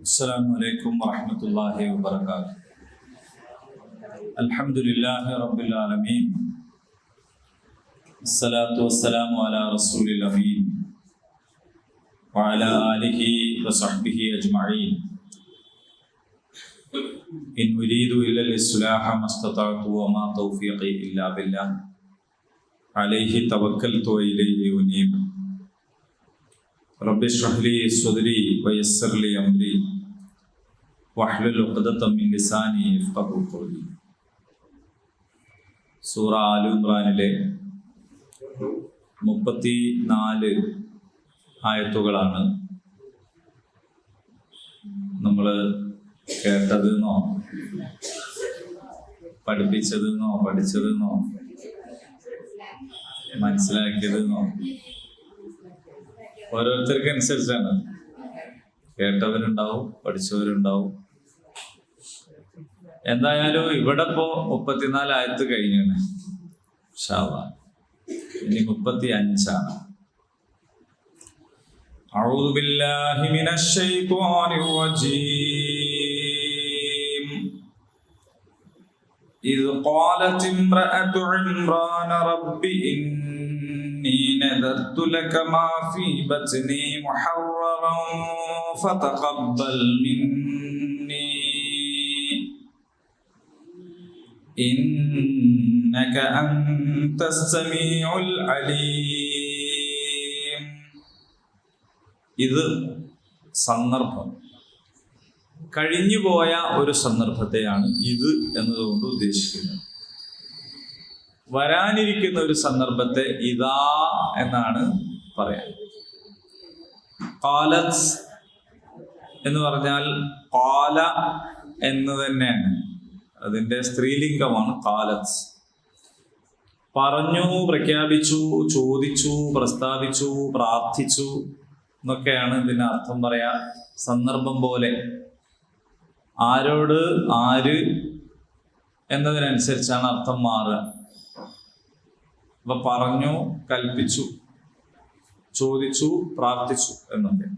السلام عليكم ورحمة الله وبركاته. الحمد لله رب العالمين. الصلاة والسلام على رسول الأمين وعلى آله وصحبه أجمعين. إن أريد إلا الإصلاح ما استطعت وما توفيقي إلا بالله عليه توكلت وإليه أنيب. رب اشرح لي صدري ويسر لي أمري واحلل عقدة من لساني يفقهوا قولي. സൂറ all ഇംറാനിലെ 34 ആയത്തുകളാണ് നമ്മൾ കേട്ടതെന്നോ പഠിപ്പിച്ചതെന്നോ പഠിച്ചതെന്നോ മനസ്സിലാക്കിയതെന്നോ ഓരോരുത്തർക്ക് അനുസരിച്ചാണ്. കേട്ടവരുണ്ടാവും, പഠിച്ചവരുണ്ടാവും. എന്തായാലും ഇവിടെ ഇപ്പോ 34 ആയത്ത് കഴിഞ്ഞാണ്. ഇൻഷാ അല്ലാഹ് ഇനി 35ആണ്. അഊദു ബില്ലാഹി മിനശ് ശൈത്വാനിർ റജീം. ഇദ് ഖാലത് ഇംറഅതു ഇംറാന റബ്ബി ഇന്നി നദർതു ലക മാ ഫീ ബത്നി മുഹററൻ ഫതഖബ്ബൽ മിന്നി ഇന്നക അൻതസ് സമീഉൽ അലീം. ഇത് സന്ദർഭം, കഴിഞ്ഞുപോയ ഒരു സന്ദർഭത്തെയാണ് ഇത് എന്നതുകൊണ്ട് ഉദ്ദേശിക്കുന്നത്. വരാനിരിക്കുന്ന ഒരു സന്ദർഭത്തെ ഇതാ എന്നാണ് പറയാൻ. ഖാലത്ത് എന്ന് പറഞ്ഞാൽ ഖാല എന്ന് തന്നെയാണ്, അതിന്റെ സ്ത്രീലിംഗമാണ് ഖാലത്ത്. പറഞ്ഞു, പ്രഖ്യാപിച്ചു, ചോദിച്ചു, പ്രസ്താവിച്ചു, പ്രാർത്ഥിച്ചു എന്നൊക്കെയാണ് ഇതിന്റെ അർത്ഥം പറയാ. സന്ദർഭം പോലെ ആരോട്, ആര് എന്നതിനനുസരിച്ചാണ് അർത്ഥം മാറുക. അപ്പൊ പറഞ്ഞു, കൽപ്പിച്ചു, ചോദിച്ചു, പ്രാർത്ഥിച്ചു എന്നൊക്കെ.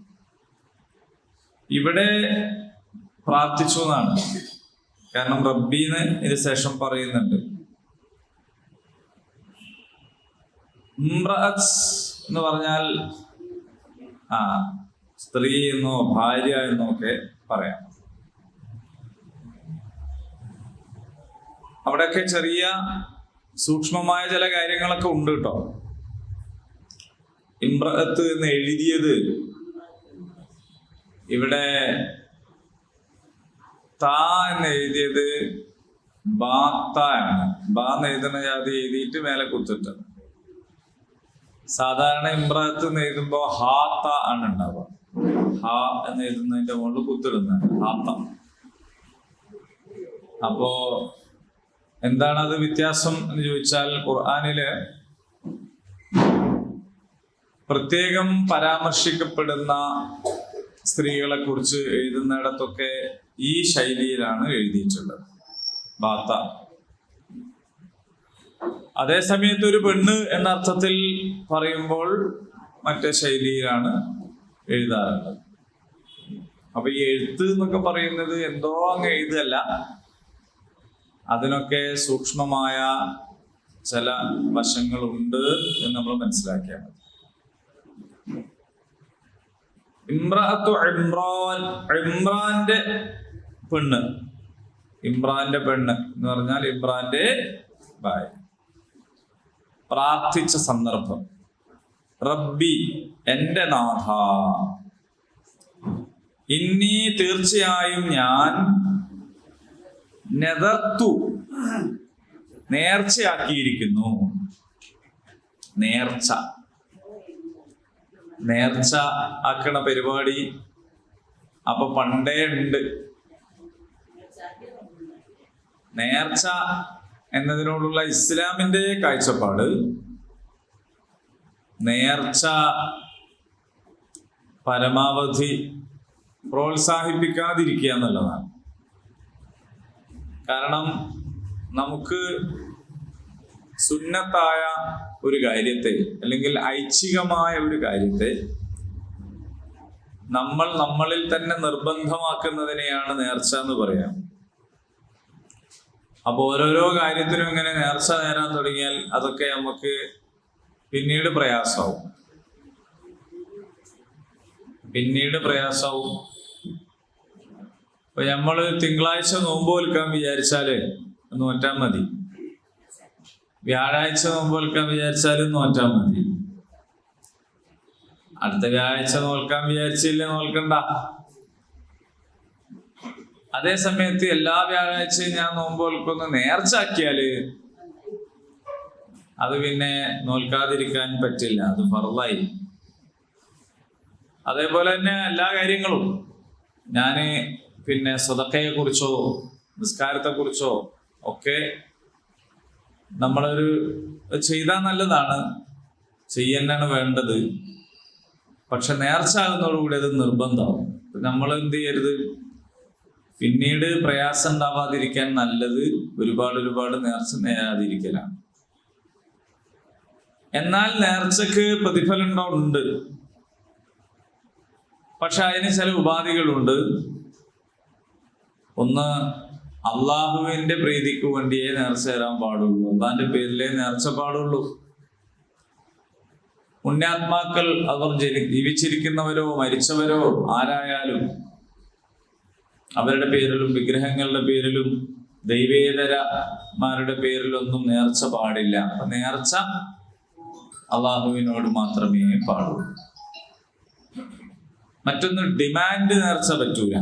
ഇവിടെ പ്രാർത്ഥിച്ചു എന്നാണ്, കാരണം റബ്ബീന്ന് ഇതിന് ശേഷം പറയുന്നുണ്ട്. ഇംറഅത്ത് എന്ന് പറഞ്ഞാൽ സ്ത്രീ എന്നോ ഭാര്യ എന്നോ ഒക്കെ പറയാം. അവിടെയൊക്കെ ചെറിയ സൂക്ഷ്മമായ ചില കാര്യങ്ങളൊക്കെ ഉണ്ട് കേട്ടോ. ഇംറഅത്ത് എന്ന് എഴുതിയത് ഇവിടെ താ എന്ന് എഴുതിയത് ബാത്ത ആണ്. ബാ എന്ന് എഴുതുന്ന ജാതി എഴുതിയിട്ട് മേലെ കുത്തിട്ട്. സാധാരണ ഇംറഅത്ത് എന്ന് എഴുതുമ്പോ ഹാത്ത ആണ് ഉണ്ടാവുക. ഹാ എന്ന് എഴുതുന്നതിന്റെ മുകളിൽ കുത്തിടുന്നത് ഹാത്ത. അപ്പോ എന്താണ് അത് വ്യത്യാസം എന്ന് ചോദിച്ചാൽ, ഖുർആനില് പ്രത്യേകം പരാമർശിക്കപ്പെടുന്ന സ്ത്രീകളെ കുറിച്ച് എഴുതുന്നിടത്തൊക്കെ ഈ ശൈലിയിലാണ് എഴുതിയിട്ടുള്ളത്, ബാത്ത. അതേ സമയത്ത് ഒരു പെണ്ണ് എന്ന അർത്ഥത്തിൽ പറയുമ്പോൾ മറ്റേ ശൈലിയിലാണ് എഴുതാറുള്ളത്. അപ്പൊ ഈ എഴുത്ത് എന്നൊക്കെ പറയുന്നത് എന്തോ അങ്ങ് എഴുതല്ല, അതിനൊക്കെ സൂക്ഷ്മമായ ചില വശങ്ങളുണ്ട് എന്ന് നമ്മൾ മനസ്സിലാക്കിയാൽ മതി. ഇംറഅത്തു ഇംറാൻ, ഇമ്രാന്റെ പെണ്ണ്. ഇമ്രാന്റെ പെണ്ണ് എന്ന് പറഞ്ഞാൽ ഇമ്രാന്റെ ഭാര്യ. പ്രാർത്ഥിച്ച സന്ദർഭം. റബ്ബി, എന്റെ നാഥ, ഇന്നി, തീർച്ചയായും ഞാൻ, നദർത്തു, നേർച്ചയാക്കിയിരിക്കുന്നു. നേർച്ച ആക്കണ പരിപാടി അപ്പൊ പണ്ടേ ഉണ്ട്. നേർച്ച എന്നതിനോടുള്ള ഇസ്ലാമിന്റെ കാഴ്ചപ്പാട്, നേർച്ച പരമാവധി പ്രോത്സാഹിപ്പിക്കാതിരിക്കുക എന്നുള്ളതാണ്. കാരണം നമുക്ക് സുന്നത്തായ ഒരു കാര്യത്തെ അല്ലെങ്കിൽ ഐച്ഛികമായ ഒരു കാര്യത്തെ നമ്മൾ നമ്മളിൽ തന്നെ നിർബന്ധമാക്കുന്നതിനെയാണ് നേർച്ച എന്ന് പറയാം. അപ്പൊ ഓരോരോ കാര്യത്തിനും ഇങ്ങനെ നേർച്ച നേരാൻ തുടങ്ങിയാൽ അതൊക്കെ നമുക്ക് പിന്നീട് പ്രയാസമാവും. ഇപ്പൊ നമ്മള് തിങ്കളാഴ്ച നോമ്പ് നോൽക്കാൻ വിചാരിച്ചാല് നോറ്റാൽ മതി, വ്യാഴാഴ്ച നോമ്പ് നോൽക്കാൻ വിചാരിച്ചാലും നോറ്റാൽ മതി. അടുത്ത വ്യാഴാഴ്ച നോൽക്കാൻ വിചാരിച്ചില്ല, നോൽക്കണ്ട. അതേ സമയത്ത് എല്ലാ വ്യാഴാഴ്ചയും ഞാൻ നോമ്പ് നോൽക്കുന്ന നേർച്ചാക്കിയാല് അത് പിന്നെ നോൽക്കാതിരിക്കാൻ പറ്റില്ല, അത് ഫർളായി. അതേപോലെ തന്നെ എല്ലാ കാര്യങ്ങളും ഞാന് പിന്നെ സദഖയെ കുറിച്ചോ നിസ്കാരത്തെ കുറിച്ചോ ഒക്കെ നമ്മളൊരു ചെയ്താൽ നല്ലതാണ്, ചെയ്യന്നാണ് വേണ്ടത്. പക്ഷെ നേർച്ച ആകുന്നതോടുകൂടി അത് നിർബന്ധമാവും. നമ്മൾ എന്ത് ചെയ്യരുത്, പിന്നീട് പ്രയാസം ഉണ്ടാവാതിരിക്കാൻ നല്ലത് ഒരുപാട് നേർച്ച നേരാതിരിക്കലാണ്. എന്നാൽ നേർച്ചക്ക് പ്രതിഫലം ഉണ്ട്, പക്ഷെ അതിന് ചില ഉപാധികളുണ്ട്. ഒന്ന്, അള്ളാഹുവിന്റെ പ്രീതിക്ക് വേണ്ടിയേ നേർച്ച തരാൻ പാടുള്ളൂ, അള്ളാന്റെ പേരിലേ നേർച്ച പാടുള്ളൂ. പുണ്യാത്മാക്കൾ അവർ ജീവിച്ചിരിക്കുന്നവരോ മരിച്ചവരോ ആരായാലും അവരുടെ പേരിലും വിഗ്രഹങ്ങളുടെ പേരിലും ദൈവേതരമാരുടെ പേരിലൊന്നും നേർച്ച പാടില്ല. അപ്പൊ നേർച്ച അള്ളാഹുവിനോട് മാത്രമേ പാടുള്ളൂ. മറ്റൊന്ന്, ഡിമാൻഡ് നേർച്ച പറ്റൂല.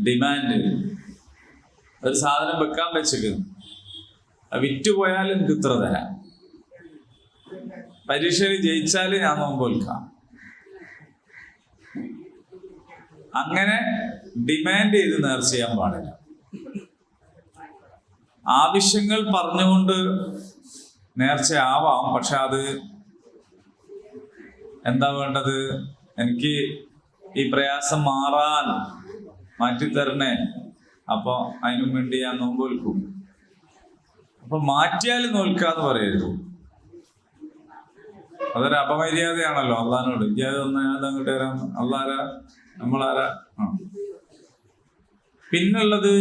ഡിമാൻഡ്, ഒരു സാധനം വെക്കാൻ വെച്ചേക്കുന്നു, വിറ്റുപോയാൽ എനിക്ക് ഇത്ര തരാം, പരീക്ഷയിൽ ജയിച്ചാല് ഞാൻ നോമ്പ് നോൽക്കാം, അങ്ങനെ ഡിമാൻഡ് ചെയ്ത് നേർച്ച ചെയ്യാൻ പാടില്ല. ആവശ്യങ്ങൾ പറഞ്ഞുകൊണ്ട് നേർച്ചയാവാം, പക്ഷെ അത് എന്താ വേണ്ടത്, എനിക്ക് ഈ പ്രയാസം മാറ്റിത്തരണേ, അപ്പൊ അതിനും വേണ്ടി ഞാൻ നോമ്പ് നോൽക്കും. അപ്പൊ മാറ്റിയാൽ നോൽക്കാന്ന് പറയരുത്, അതൊരു അപമര്യാദയാണല്ലോ അള്ളാഹിനോട്. ഇജ്ജാത് അങ്ങോട്ട് വരാം, അള്ളാരാ നമ്മളാരാ. പിന്നുള്ളത്,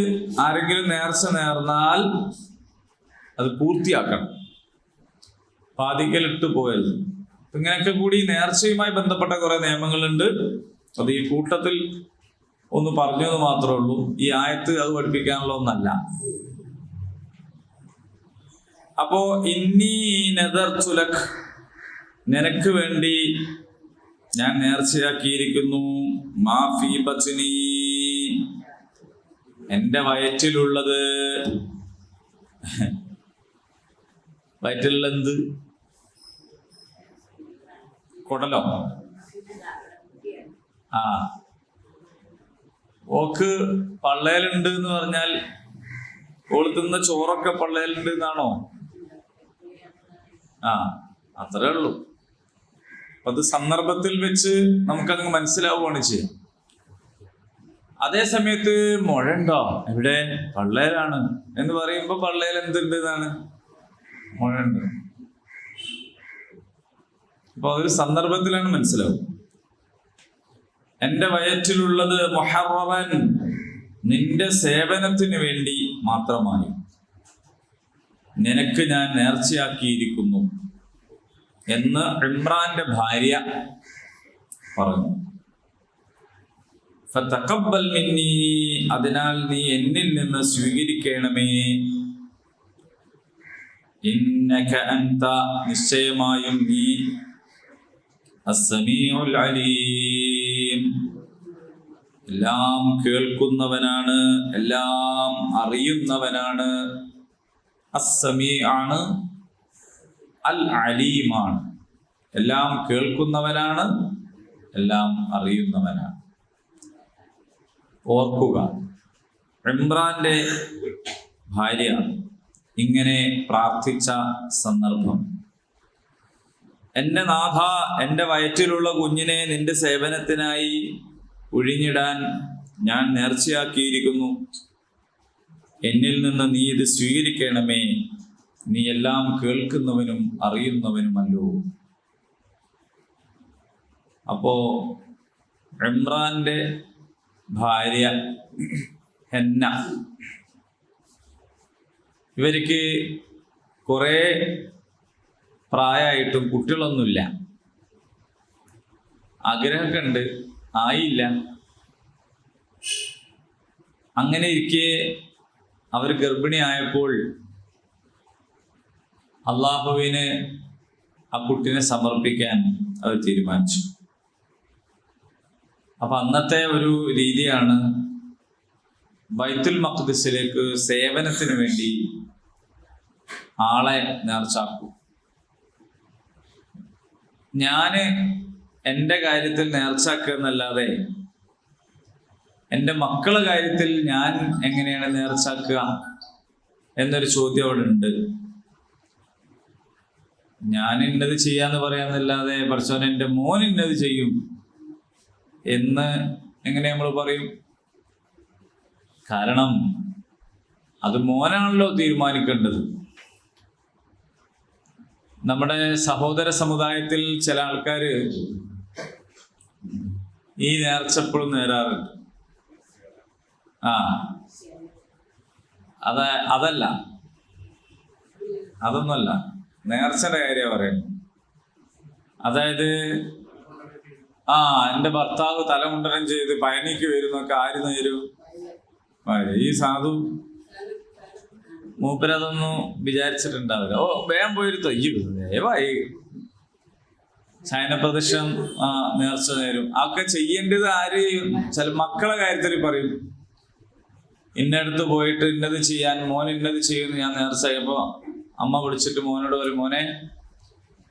ആരെങ്കിലും നേർച്ച നേർന്നാൽ അത് പൂർത്തിയാക്കണം, പാതിക്കലിട്ട് പോയത്. ഇങ്ങനെയൊക്കെ കൂടി നേർച്ചയുമായി ബന്ധപ്പെട്ട കുറെ നിയമങ്ങളുണ്ട്. അത് ഈ കൂട്ടത്തിൽ ഒന്ന് പറഞ്ഞത് മാത്രമേ ഉള്ളൂ. ഈ ആയത്ത് അത് പഠിപ്പിക്കാനുള്ള ഒന്നല്ല. അപ്പോ ഇന്നി നദർതു ലക്, നിനക്ക് വേണ്ടി ഞാൻ നേർച്ചയാക്കിയിരിക്കുന്നു, മാ ഫീ ബത്നി, എന്റെ വയറ്റിലുള്ളത്. വയറ്റിലുള്ള എന്ത്? കുടലോ? ഓക്ക് പള്ളയിലുണ്ട് എന്ന് പറഞ്ഞാൽ ഓള് തിന്ന ചോറൊക്കെ പള്ളയിലുണ്ട് എന്നാണോ? അത്രേ ഉള്ളൂ. അത് സന്ദർഭത്തിൽ വെച്ച് നമുക്കങ്ങ് മനസ്സിലാവുകയാണ് ചെയ്യാം. അതേ സമയത്ത് മുഴയുണ്ടോ? എവിടെ? പള്ളയിലാണ് എന്ന് പറയുമ്പോ പള്ളയിൽ എന്തുണ്ട് എന്നാണ്, മുഴയുണ്ട്. അപ്പൊ അതൊരു സന്ദർഭത്തിലാണ് മനസ്സിലാവും. എന്റെ വയറ്റിലുള്ളത് മുഹററൻ, നിന്റെ സേവനത്തിന് വേണ്ടി മാത്രമായി നിനക്ക് ഞാൻ നേർച്ചയാക്കിയിരിക്കുന്നു എന്ന് ഇമ്രാന്റെ ഭാര്യ പറഞ്ഞു. ഫതഖബ്ബൽ മിന്നി, അതിനാൽ നീ എന്നിൽ നിന്ന് സ്വീകരിക്കണമേ. ഇന്നക അൻത, നിശ്ചയമായും നീ അസ്സമീഉൽ അലീം, എല്ലാം കേൾക്കുന്നവനാണ്, എല്ലാം അറിയുന്നവനാണ്. അസ്സമീ ആണ്, അൽ അലീമാണ്. എല്ലാം കേൾക്കുന്നവനാണ്, എല്ലാം അറിയുന്നവനാണ്. ഓർക്കുക, ഇമ്രാന്റെ ഭാര്യ ഇങ്ങനെ പ്രാർത്ഥിച്ച സന്ദർഭം, എന്റെ നാഥ, എന്റെ വയറ്റിലുള്ള കുഞ്ഞിനെ നിന്റെ സേവനത്തിനായി ഒഴിഞ്ഞിടാൻ ഞാൻ നേർച്ചയാക്കിയിരിക്കുന്നു. എന്നിൽ നിന്ന് നീ ഇത് സ്വീകരിക്കണമേ. നീ എല്ലാം കേൾക്കുന്നവനും അറിയുന്നവനുമല്ലോ അപ്പോ ഇമ്രാന്റെ ഭാര്യ ഹെന്ന, ഇവർക്ക് കുറേ പ്രായമായിട്ടും കുട്ടികളൊന്നുമില്ല. ആഗ്രഹമൊക്കെ ഉണ്ട്, ആയില്ല. അങ്ങനെ ഇരിക്കെ അവർ ഗർഭിണിയായപ്പോൾ അള്ളാഹുവിന് ആ കുട്ടിനെ സമർപ്പിക്കാൻ അവർ തീരുമാനിച്ചു. അപ്പൊ അന്നത്തെ ഒരു രീതിയാണ് ബൈത്തുൽ മഖ്ദിസിലേക്ക് സേവനത്തിന് വേണ്ടി ആളെ നേർച്ചാക്കും. ഞാന് എൻ്റെ കാര്യത്തിൽ നേർച്ചാക്കുക എന്നല്ലാതെ എൻ്റെ മക്കളെ കാര്യത്തിൽ ഞാൻ എങ്ങനെയാണ് നേർച്ചാക്കുക എന്നൊരു ചോദ്യം അവിടെ ഉണ്ട്. ഞാൻ ഇന്നത് ചെയ്യാന്ന് പറയാന്നല്ലാതെ പടച്ചോൻ എൻ്റെ മോൻ ഇന്നത് ചെയ്യും എന്ന് എങ്ങനെ നമ്മൾ പറയും? കാരണം അത് മോനാണല്ലോ തീരുമാനിക്കേണ്ടത്. നമ്മുടെ സഹോദര സമുദായത്തിൽ ചില ആൾക്കാര് ഈ നേർച്ചപ്പോഴും നേരാറുണ്ട്. അതല്ല, അതൊന്നുമല്ല, നേർച്ചയുടെ കാര്യം പറയുന്നു. അതായത് എൻ്റെ ഭർത്താവ് തലമുണ്ടനം ചെയ്ത് പയനിക്ക് വരുന്നൊക്കെ ആര് നേരും? ഈ സാധു മൂപ്പരതൊന്നും വിചാരിച്ചിട്ടുണ്ടാവില്ല. വേഗം പോയൊരു ദയവായി ശയനപ്രദക്ഷം നേർച്ച നേരും. അതൊക്കെ ചെയ്യേണ്ടത് ആര്? ചില മക്കളെ കാര്യത്തിൽ പറയും, ഇന്നടുത്ത് പോയിട്ട് ഇന്നത് ചെയ്യാൻ, മോൻ ഇന്നത് ചെയ്യുമെന്ന് ഞാൻ നേർച്ച ചെയ്യുമ്പോൾ അമ്മ വിളിച്ചിട്ട് മോനോട് പറയും, മോനെ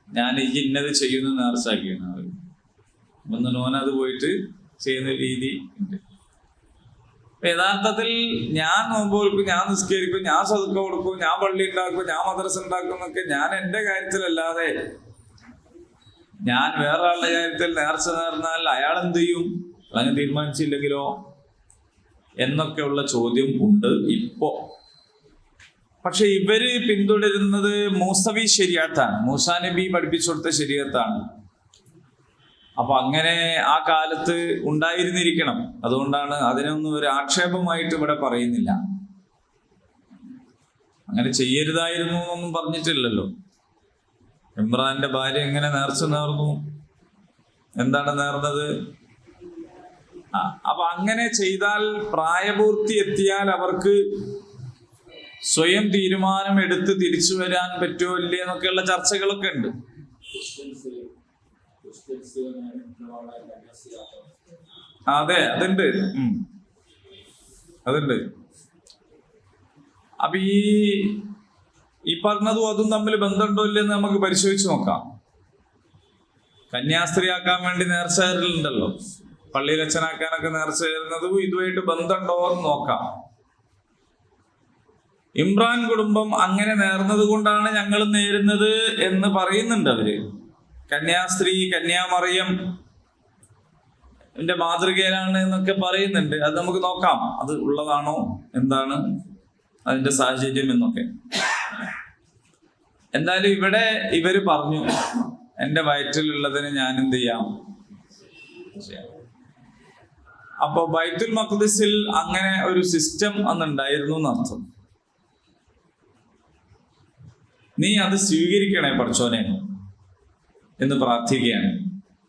ഞാൻ ഇന്നത് ചെയ്യുന്നു നേർച്ചാക്കിയാണ്. അപ്പം മോനത് പോയിട്ട് ചെയ്യുന്ന രീതി ഉണ്ട്. യഥാർത്ഥത്തിൽ ഞാൻ നോമ്പ് കൊടുക്കും, ഞാൻ നിസ്കരിക്കും, ഞാൻ സദഖ കൊടുക്കും, ഞാൻ പള്ളി ഉണ്ടാക്കും, ഞാൻ മദ്രസ ഉണ്ടാക്കും എന്നൊക്കെ ഞാൻ എൻ്റെ കാര്യത്തിലല്ലാതെ ഞാൻ വേറെ ആളുടെ കാര്യത്തിൽ നേർച്ച നേർന്നാൽ അയാൾ എന്ത് ചെയ്യും? അങ്ങനെ തീരുമാനിച്ചില്ലെങ്കിലോ എന്നൊക്കെയുള്ള ചോദ്യം ഉണ്ട് ഇപ്പോ. പക്ഷെ ഇവര് പിന്തുടരുന്നത് മൂസവി ശരീഅത്താണ്, മൂസാ നബി പഠിപ്പിച്ചു കൊടുത്ത ശരീഅത്താണ്. അപ്പൊ അങ്ങനെ ആ കാലത്ത് ഉണ്ടായിരുന്നിരിക്കണം. അതുകൊണ്ടാണ് അതിനൊന്നും ഒരു ആക്ഷേപമായിട്ട് ഇവിടെ പറയുന്നില്ല. അങ്ങനെ ചെയ്യരുതായിരുന്നു എന്നൊന്നും പറഞ്ഞിട്ടില്ലല്ലോ. ഇമ്രാന്റെ ഭാര്യ എങ്ങനെ നേർച്ച നേർന്നു? എന്താണ് നേർന്നത്? അപ്പൊ അങ്ങനെ ചെയ്താൽ പ്രായപൂർത്തി എത്തിയാൽ അവർക്ക് സ്വയം തീരുമാനം എടുത്ത് തിരിച്ചു വരാൻ പറ്റുമോ ഇല്ലേ എന്നൊക്കെയുള്ള ചർച്ചകളൊക്കെ ഉണ്ട്. അതെ, അതുണ്ട്. അപ്പൊ ഈ പറഞ്ഞതും അതും തമ്മിൽ ബന്ധമുണ്ടോ ഇല്ലെന്ന് നമുക്ക് പരിശോധിച്ച് നോക്കാം. കന്യാസ്ത്രീയാക്കാൻ വേണ്ടി നേർച്ച ചേരലുണ്ടല്ലോ, പള്ളിയിൽ അച്ഛനാക്കാനൊക്കെ നേർച്ച ചേരുന്നതും ഇതുമായിട്ട് ബന്ധമുണ്ടോ എന്ന് നോക്കാം. ഇമ്രാൻ കുടുംബം അങ്ങനെ നേർന്നത് കൊണ്ടാണ് ഞങ്ങൾ നേരുന്നത് എന്ന് പറയുന്നുണ്ട് അവര്. കന്യാസ്ത്രീ, കന്യാമറിയം എന്റെ മാതൃകയിലാണ് എന്നൊക്കെ പറയുന്നുണ്ട്. അത് നമുക്ക് നോക്കാം, അത് ഉള്ളതാണോ, എന്താണ് അതിന്റെ സാഹചര്യം എന്നൊക്കെ. എന്തായാലും ഇവിടെ ഇവര് പറഞ്ഞു, എന്റെ വയറ്റിലുള്ളതിന് ഞാൻ എന്ത് ചെയ്യാം. അപ്പൊ ബൈത്തുൽ മഖ്ദിസിൽ അങ്ങനെ ഒരു സിസ്റ്റം അന്നുണ്ടായിരുന്നു എന്നർത്ഥം. നീ അത് സ്വീകരിക്കണേ പടച്ചോനെ എന്ന് പ്രാർത്ഥിക്കുകയാണ്.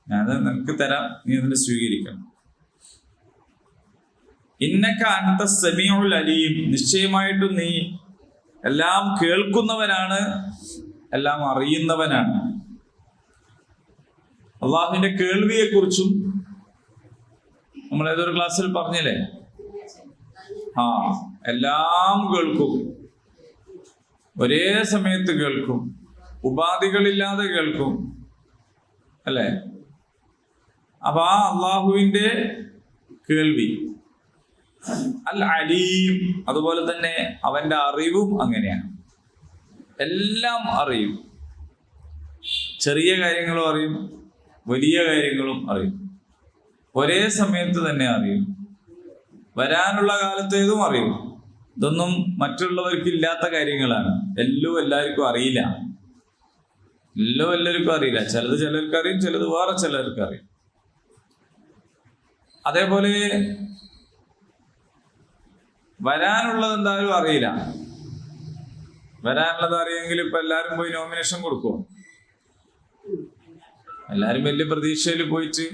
ഞാനത് നിനക്ക് തരാം, നീ അതിനെ സ്വീകരിക്കണം. ഇന്നക അൻത സമീഉൽ അലീം, നിശ്ചയമായിട്ടും നീ എല്ലാം കേൾക്കുന്നവനാണ്, എല്ലാം അറിയുന്നവനാണ്. അള്ളാഹുവിന്റെ കേൾവിയെ കുറിച്ചും നമ്മൾ ഏതൊരു ക്ലാസ്സിൽ പറഞ്ഞില്ലേ? എല്ലാം കേൾക്കും, ഒരേ സമയത്ത് കേൾക്കും, ഉപാധികളില്ലാതെ കേൾക്കും, അല്ലേ? അപ്പൊ ആ അള്ളാഹുവിന്റെ കേൾവി അൽ അലീം, അതുപോലെ തന്നെ അവന്റെ അറിവും അങ്ങനെയാണ്. എല്ലാം അറിയും, ചെറിയ കാര്യങ്ങളും അറിയും, വലിയ കാര്യങ്ങളും അറിയും, ഒരേ സമയത്ത് തന്നെ അറിയും. വരാനുള്ള കാലത്തേതും അറിയും. ഇതൊന്നും മറ്റുള്ളവർക്ക് ഇല്ലാത്ത കാര്യങ്ങളാണ്. എല്ലാവർക്കും അറിയില്ല. എല്ലാവർക്കും അറിയില്ല. ചിലത് ചിലർക്ക് അറിയും, ചിലത് വേറെ ചിലർക്ക് അറിയും. അതേപോലെ വരാനുള്ളത് എന്തായാലും അറിയില്ല. വരാനുള്ളത് അറിയെങ്കിൽ ഇപ്പൊ എല്ലാരും പോയി നോമിനേഷൻ കൊടുക്കും. എല്ലാരും വലിയ പ്രതീക്ഷയിൽ പോയിട്ട്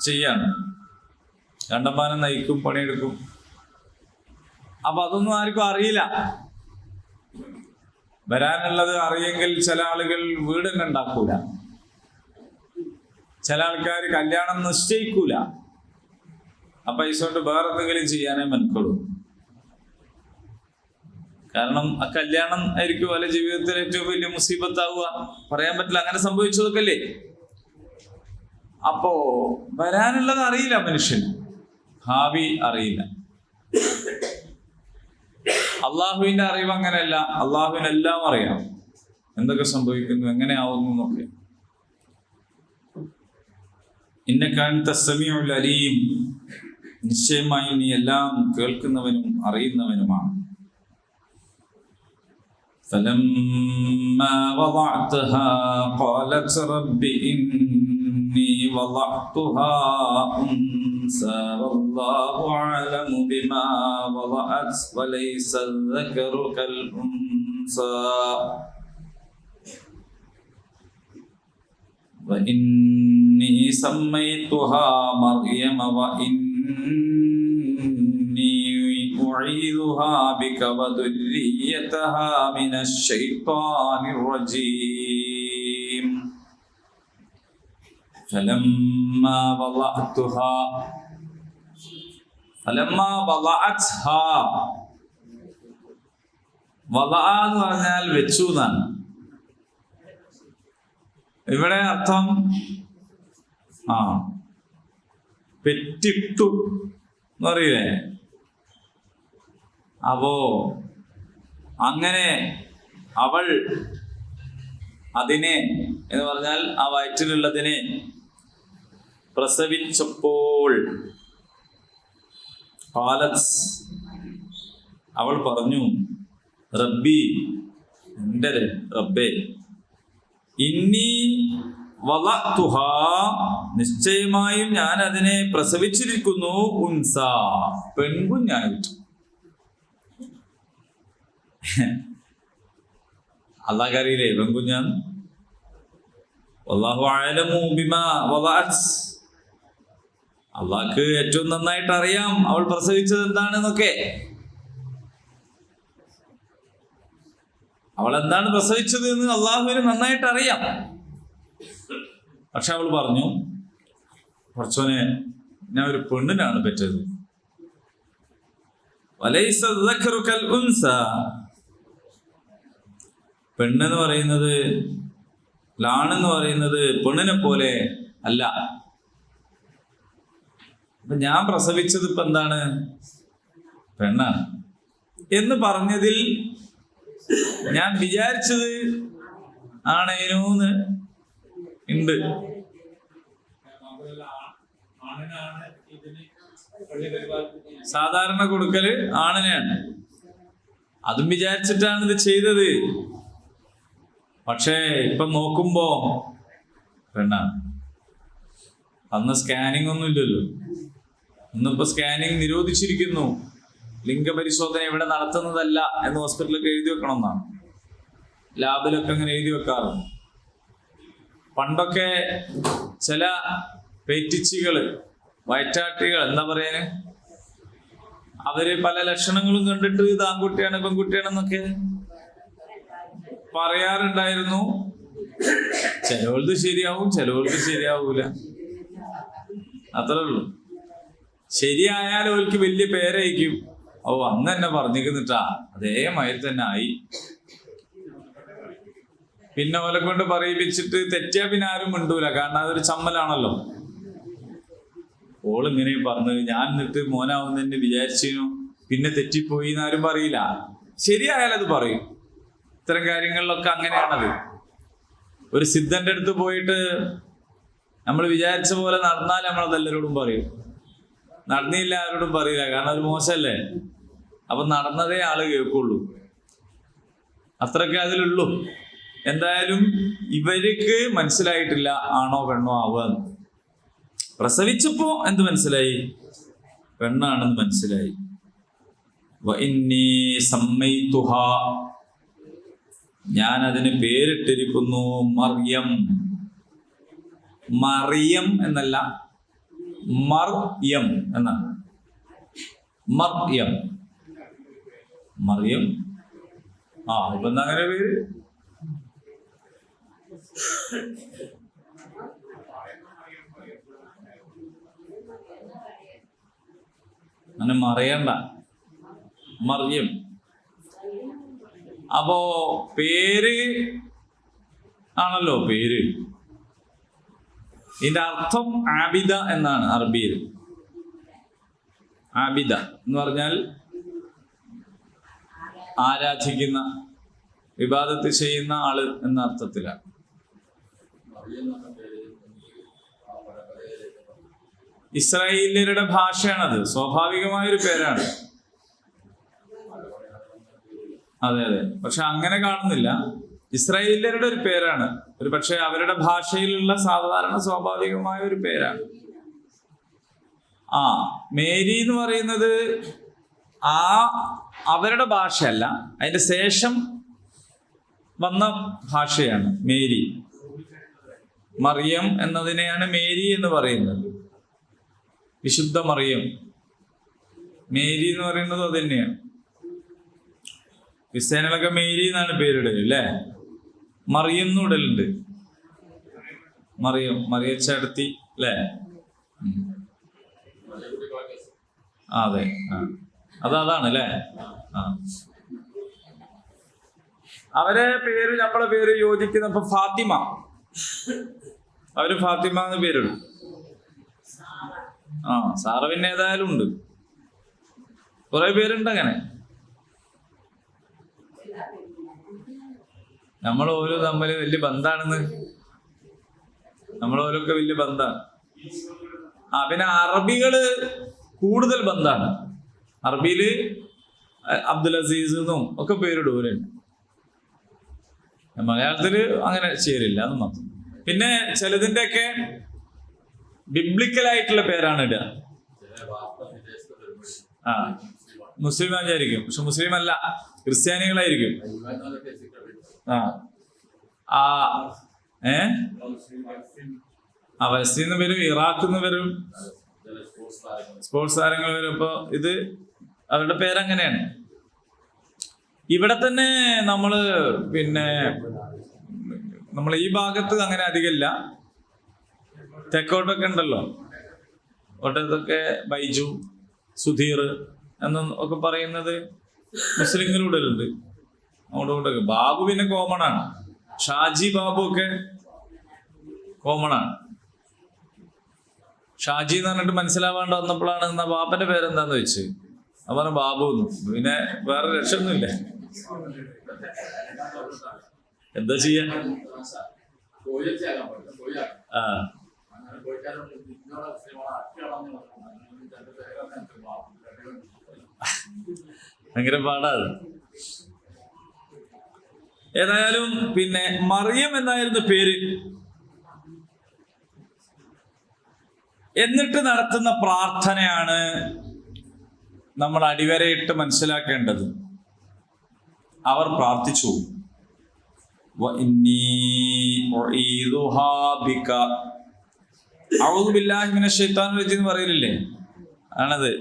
ചെയ്യാണ്, കണ്ടമാനം നയിക്കും, പണിയെടുക്കും. അപ്പൊ അതൊന്നും ആർക്കും അറിയില്ല. വരാനുള്ളത് അറിയെങ്കിൽ ചില ആളുകൾ വീട് തന്നെ ഉണ്ടാക്കൂല, ചില ആൾക്കാർ കല്യാണം നിശ്ചയിക്കൂല. ആ പൈസ കൊണ്ട് വേറെ എന്തെങ്കിലും ചെയ്യാനേ മെനക്കെടും. കാരണം ആ കല്യാണം ആയിരിക്കും അല്ലെ ജീവിതത്തിൽ ഏറ്റവും വലിയ മുസീബത്താവുക. പറയാൻ പറ്റില്ല, അങ്ങനെ സംഭവിച്ചതൊക്കെ അല്ലേ. അപ്പോ വരാനുള്ളത് അറിയില്ല മനുഷ്യൻ, ഭാവി അറിയില്ല. അള്ളാഹുവിന്റെ അറിവ് അങ്ങനെയല്ല. അള്ളാഹുവിനെല്ലാം അറിയാം, എന്തൊക്കെ സംഭവിക്കുന്നു, എങ്ങനെ ആവുന്നു എന്നൊക്കെ. ഇന്നക അൻത സമീഉൽ അലീം, നിശ്ചയമായി നീ എല്ലാം കേൾക്കുന്നവനും അറിയുന്നവനുമാണ്. فلما وضعتها قالت رب إني وضعتها أنثى والله أعلم بما وضعت وليس الذكر كالأنثى وإني سميتها مريم وإني أعيذها بك وذريتها من الشيطان الرجيم فلما وضعتها വളഅ എന്ന് പറഞ്ഞാൽ വെച്ചു എന്നാണ്. ഇവിടെ അർത്ഥം പെറ്റിട്ടു എന്ന് പറയില്ലേ. അപ്പോ അങ്ങനെ അവൾ അതിനെ എന്ന് പറഞ്ഞാൽ ആ വയറ്റിലുള്ളതിനെ പ്രസവിച്ചപ്പോൾ അവൾ പറഞ്ഞു, റബ്ബി, എൻ്റെ റബ്ബേ, ഇന്നി വളഅ്തുഹാ, നിശ്ചയമായും ഞാൻ അതിനെ പ്രസവിച്ചിരിക്കുന്നു, ഉൻസ, പെൺകുഞ്ഞായിട്ട്. അല്ലാഹുക്കറിയില്ലേ പെൺകുഞ്ഞാന്ന്. വല്ലാഹു അഅലമു ബിമാ വളഅത്, അള്ളാഹ്ക്ക് ഏറ്റവും നന്നായിട്ട് അറിയാം അവൾ പ്രസവിച്ചത് എന്താണെന്നൊക്കെ. അവൾ എന്താണ് പ്രസവിച്ചത് എന്ന് അള്ളാഹുവിന് നന്നായിട്ട് അറിയാം. പക്ഷെ അവൾ പറഞ്ഞു, കുറച്ചോനെ, ഞാൻ ഒരു പെണ്ണിനാണ് പെറ്റത്. വലൈസ ദക്കറു കൽ ഉൻസ, പെണ്ണെന്ന് പറയുന്നത്, ലാണെന്ന് പറയുന്നത് പെണ്ണിനെ പോലെ അല്ല. അപ്പൊ ഞാൻ പ്രസവിച്ചത് ഇപ്പൊ എന്താണ്, പെണ്ണാണ് എന്ന് പറഞ്ഞതിൽ ഞാൻ വിചാരിച്ചത് ആണേനൂന്ന് ഉണ്ട്. സാധാരണ കൊടുക്കല് ആണിനെയാണ്, അതും വിചാരിച്ചിട്ടാണ് ഇത് ചെയ്തത്. പക്ഷേ ഇപ്പൊ നോക്കുമ്പോ പെണ്ണാണ്. അന്ന് സ്കാനിങ് ഒന്നും ഇല്ലല്ലോ. ഇന്നിപ്പോ സ്കാനിങ് നിരോധിച്ചിരിക്കുന്നു. ലിംഗപരിശോധന ഇവിടെ നടത്തുന്നതല്ല എന്ന് ഹോസ്പിറ്റലൊക്കെ എഴുതി വെക്കണം എന്നാണ്. ലാബിലൊക്കെ അങ്ങനെ എഴുതി വെക്കാറുണ്ട്. പണ്ടൊക്കെ ചില പേറ്റിച്ചികള്, വയറ്റാട്ടികൾ, എന്താ പറയാന്, അവര് പല ലക്ഷണങ്ങളും കണ്ടിട്ട് ഇത് ആൺകുട്ടിയാണ് പെൺകുട്ടിയാണെന്നൊക്കെ പറയാറുണ്ടായിരുന്നു. ചിലവർക്ക് ശരിയാവും, ചിലവർക്ക് ശരിയാവൂല, അത്രേ ഉള്ളൂ. ശരിയായാൽ അവർക്ക് വലിയ പേരായിരിക്കും. ഓ, അന്ന് തന്നെ പറഞ്ഞിരിക്കുന്നിട്ടാ, അതേമാതിരി തന്നെ ആയി. പിന്നെ ഓലെ കൊണ്ട് പറയിപ്പിച്ചിട്ട് തെറ്റിയാ പിന്നെ ആരും മിണ്ടൂല. കാരണം അതൊരു ചമ്മലാണല്ലോ. ഓളിങ്ങനെ പറഞ്ഞത്, ഞാൻ എന്നിട്ട് മോനാവുന്നെന്നെ വിചാരിച്ചു, പിന്നെ തെറ്റിപ്പോയി എന്നാരും പറയില്ല. ശരിയായാലത് പറയും. ഇത്തരം കാര്യങ്ങളിലൊക്കെ അങ്ങനെയാണത്. ഒരു സിദ്ധന്റെ അടുത്ത് പോയിട്ട് നമ്മൾ വിചാരിച്ച പോലെ നടന്നാൽ നമ്മളതെല്ലാവരോടും പറയും, നടന്നില്ല ആരോടും പറയില്ല. കാരണം അത് മോശമല്ലേ. അപ്പൊ നടന്നതേ ആള് കേൾക്കുള്ളൂ. അത്രയൊക്കെ അതിലുള്ളൂ. എന്തായാലും ഇവർക്ക് മനസ്സിലായിട്ടില്ല ആണോ പെണ്ണോ ആവുക. പ്രസവിച്ചപ്പോ എന്ത് മനസ്സിലായി? പെണ്ണാണെന്ന് മനസ്സിലായി. വഇന്നീ സമ്മൈതുഹാ, ഞാൻ അതിന് പേരിട്ടിരിക്കുന്നു മറിയം. മറിയം എന്നല്ല, മർയം എന്നാണ്. മറിയം, മറിയം. ഇപ്പൊ എന്താ അങ്ങനെ പേര്? അങ്ങനെ മറിയണ്ട, മറിയം. അപ്പോ പേര് ആണല്ലോ പേര്. ഇതിന്റെ അർത്ഥം ആബിദ എന്നാണ് അറബിയിൽ. ആബിദ എന്ന് പറഞ്ഞാൽ ആരാധിക്കുന്ന, ഇബാദത്ത് ചെയ്യുന്ന ആള് എന്ന അർത്ഥത്തിലാണ്. ഇസ്രായേലിയരുടെ ഭാഷയാണത്, സ്വാഭാവികമായൊരു പേരാണ്. അതെ അതെ, പക്ഷെ അങ്ങനെ കാണുന്നില്ല. ഇസ്രായേലിയരുടെ ഒരു പേരാണ്, ഒരു പക്ഷെ അവരുടെ ഭാഷയിലുള്ള സാധാരണ സ്വാഭാവികമായ ഒരു പേരാണ്. മേരി എന്ന് പറയുന്നത് അവരുടെ ഭാഷയല്ല, അതിന്റെ ശേഷം വന്ന ഭാഷയാണ് മേരി. മറിയം എന്നതിനെയാണ് മേരി എന്ന് പറയുന്നത്, വിശുദ്ധ മറിയം. മേരി എന്ന് പറയുന്നത് അത് തന്നെയാണ്. ക്രിസ്ത്യാനികളൊക്കെ മേരി എന്നാണ് പേരിടല് അല്ലേ? മറിയം എന്ന് ഇടലുണ്ട്, മറിയം, മറിയച്ചേട്ടത്തി അല്ലേ? അതെ, അതാണ് അല്ലേ? അവരെ പേര് നമ്മളെ പേര് യോജിക്കുന്ന. ഇപ്പൊ ഫാത്തിമ, അവര് ഫാത്തിമ എന്ന് പേരിടും. സാറ പിന്നെ ഏതായാലും ഉണ്ട്, കുറെ പേരുണ്ട് അങ്ങനെ. നമ്മൾ ഓരോ തമ്മിൽ വലിയ ബന്ധാണെന്ന്, നമ്മളോരൊക്കെ വലിയ ബന്ധാണ്. പിന്നെ അറബികള് കൂടുതൽ ബന്ധാണ്. അറബിയില് അബ്ദുൽ അസീസ് എന്നും ഒക്കെ പേരിടുവരുണ്ട്. മലയാളത്തില് അങ്ങനെ ചേരില്ല, അത് മാത്രം. പിന്നെ ചിലതിൻ്റെയൊക്കെ ബിബ്ലിക്കലായിട്ടുള്ള പേരാണ് ഇടുക. മുസ്ലിം ആയിരിക്കും, പക്ഷെ മുസ്ലിം അല്ല, ക്രിസ്ത്യാനികളായിരിക്കും. പലസ്തീന്ന് വരും, ഇറാഖിന്ന് വരും, സ്പോർട്സ് താരങ്ങൾ വരും. ഇപ്പൊ ഇത് അവരുടെ പേരങ്ങനെയാണ്. ഇവിടെ തന്നെ നമ്മൾ ഈ ഭാഗത്ത് അങ്ങനെ അധികമില്ല. തെക്കോട്ടൊക്കെ ഉണ്ടല്ലോ, ഒട്ടത്തൊക്കെ ബൈജു, സുധീർ എന്നൊക്കെ പറയുന്നത് മുസ്ലിങ്ങളിലുണ്ട്. അങ്ങോട്ടൊക്കെ ബാബു പിന്നെ കോമൺ ആണ്. ഷാജി ബാബു ഒക്കെ കോമൺ ആണ്. ഷാജി എന്ന് പറഞ്ഞിട്ട് മനസ്സിലാവാണ്ട് വന്നപ്പോഴാണ് എന്നാ ബാപ്പന്റെ പേരെന്താന്ന് വെച്ച് അവന് ബാബു എന്ന്. പിന്നെ വേറെ രക്ഷയൊന്നുമില്ല, എന്താ ചെയ്യാ. ഭയങ്കര പാടാണ്. ഏതായാലും പിന്നെ മറിയം എന്നായിരുന്നു പേര്. എന്നിട്ട് നടത്തുന്ന പ്രാർത്ഥനയാണ് നമ്മൾ അടിവരയിട്ട് മനസ്സിലാക്കേണ്ടത്. അവർ പ്രാർത്ഥിച്ചു, അഊദു ബില്ലാഹി മിനശ് ശൈത്താനിർ റജീം എന്ന് പറയലില്ലേ, ആണത്.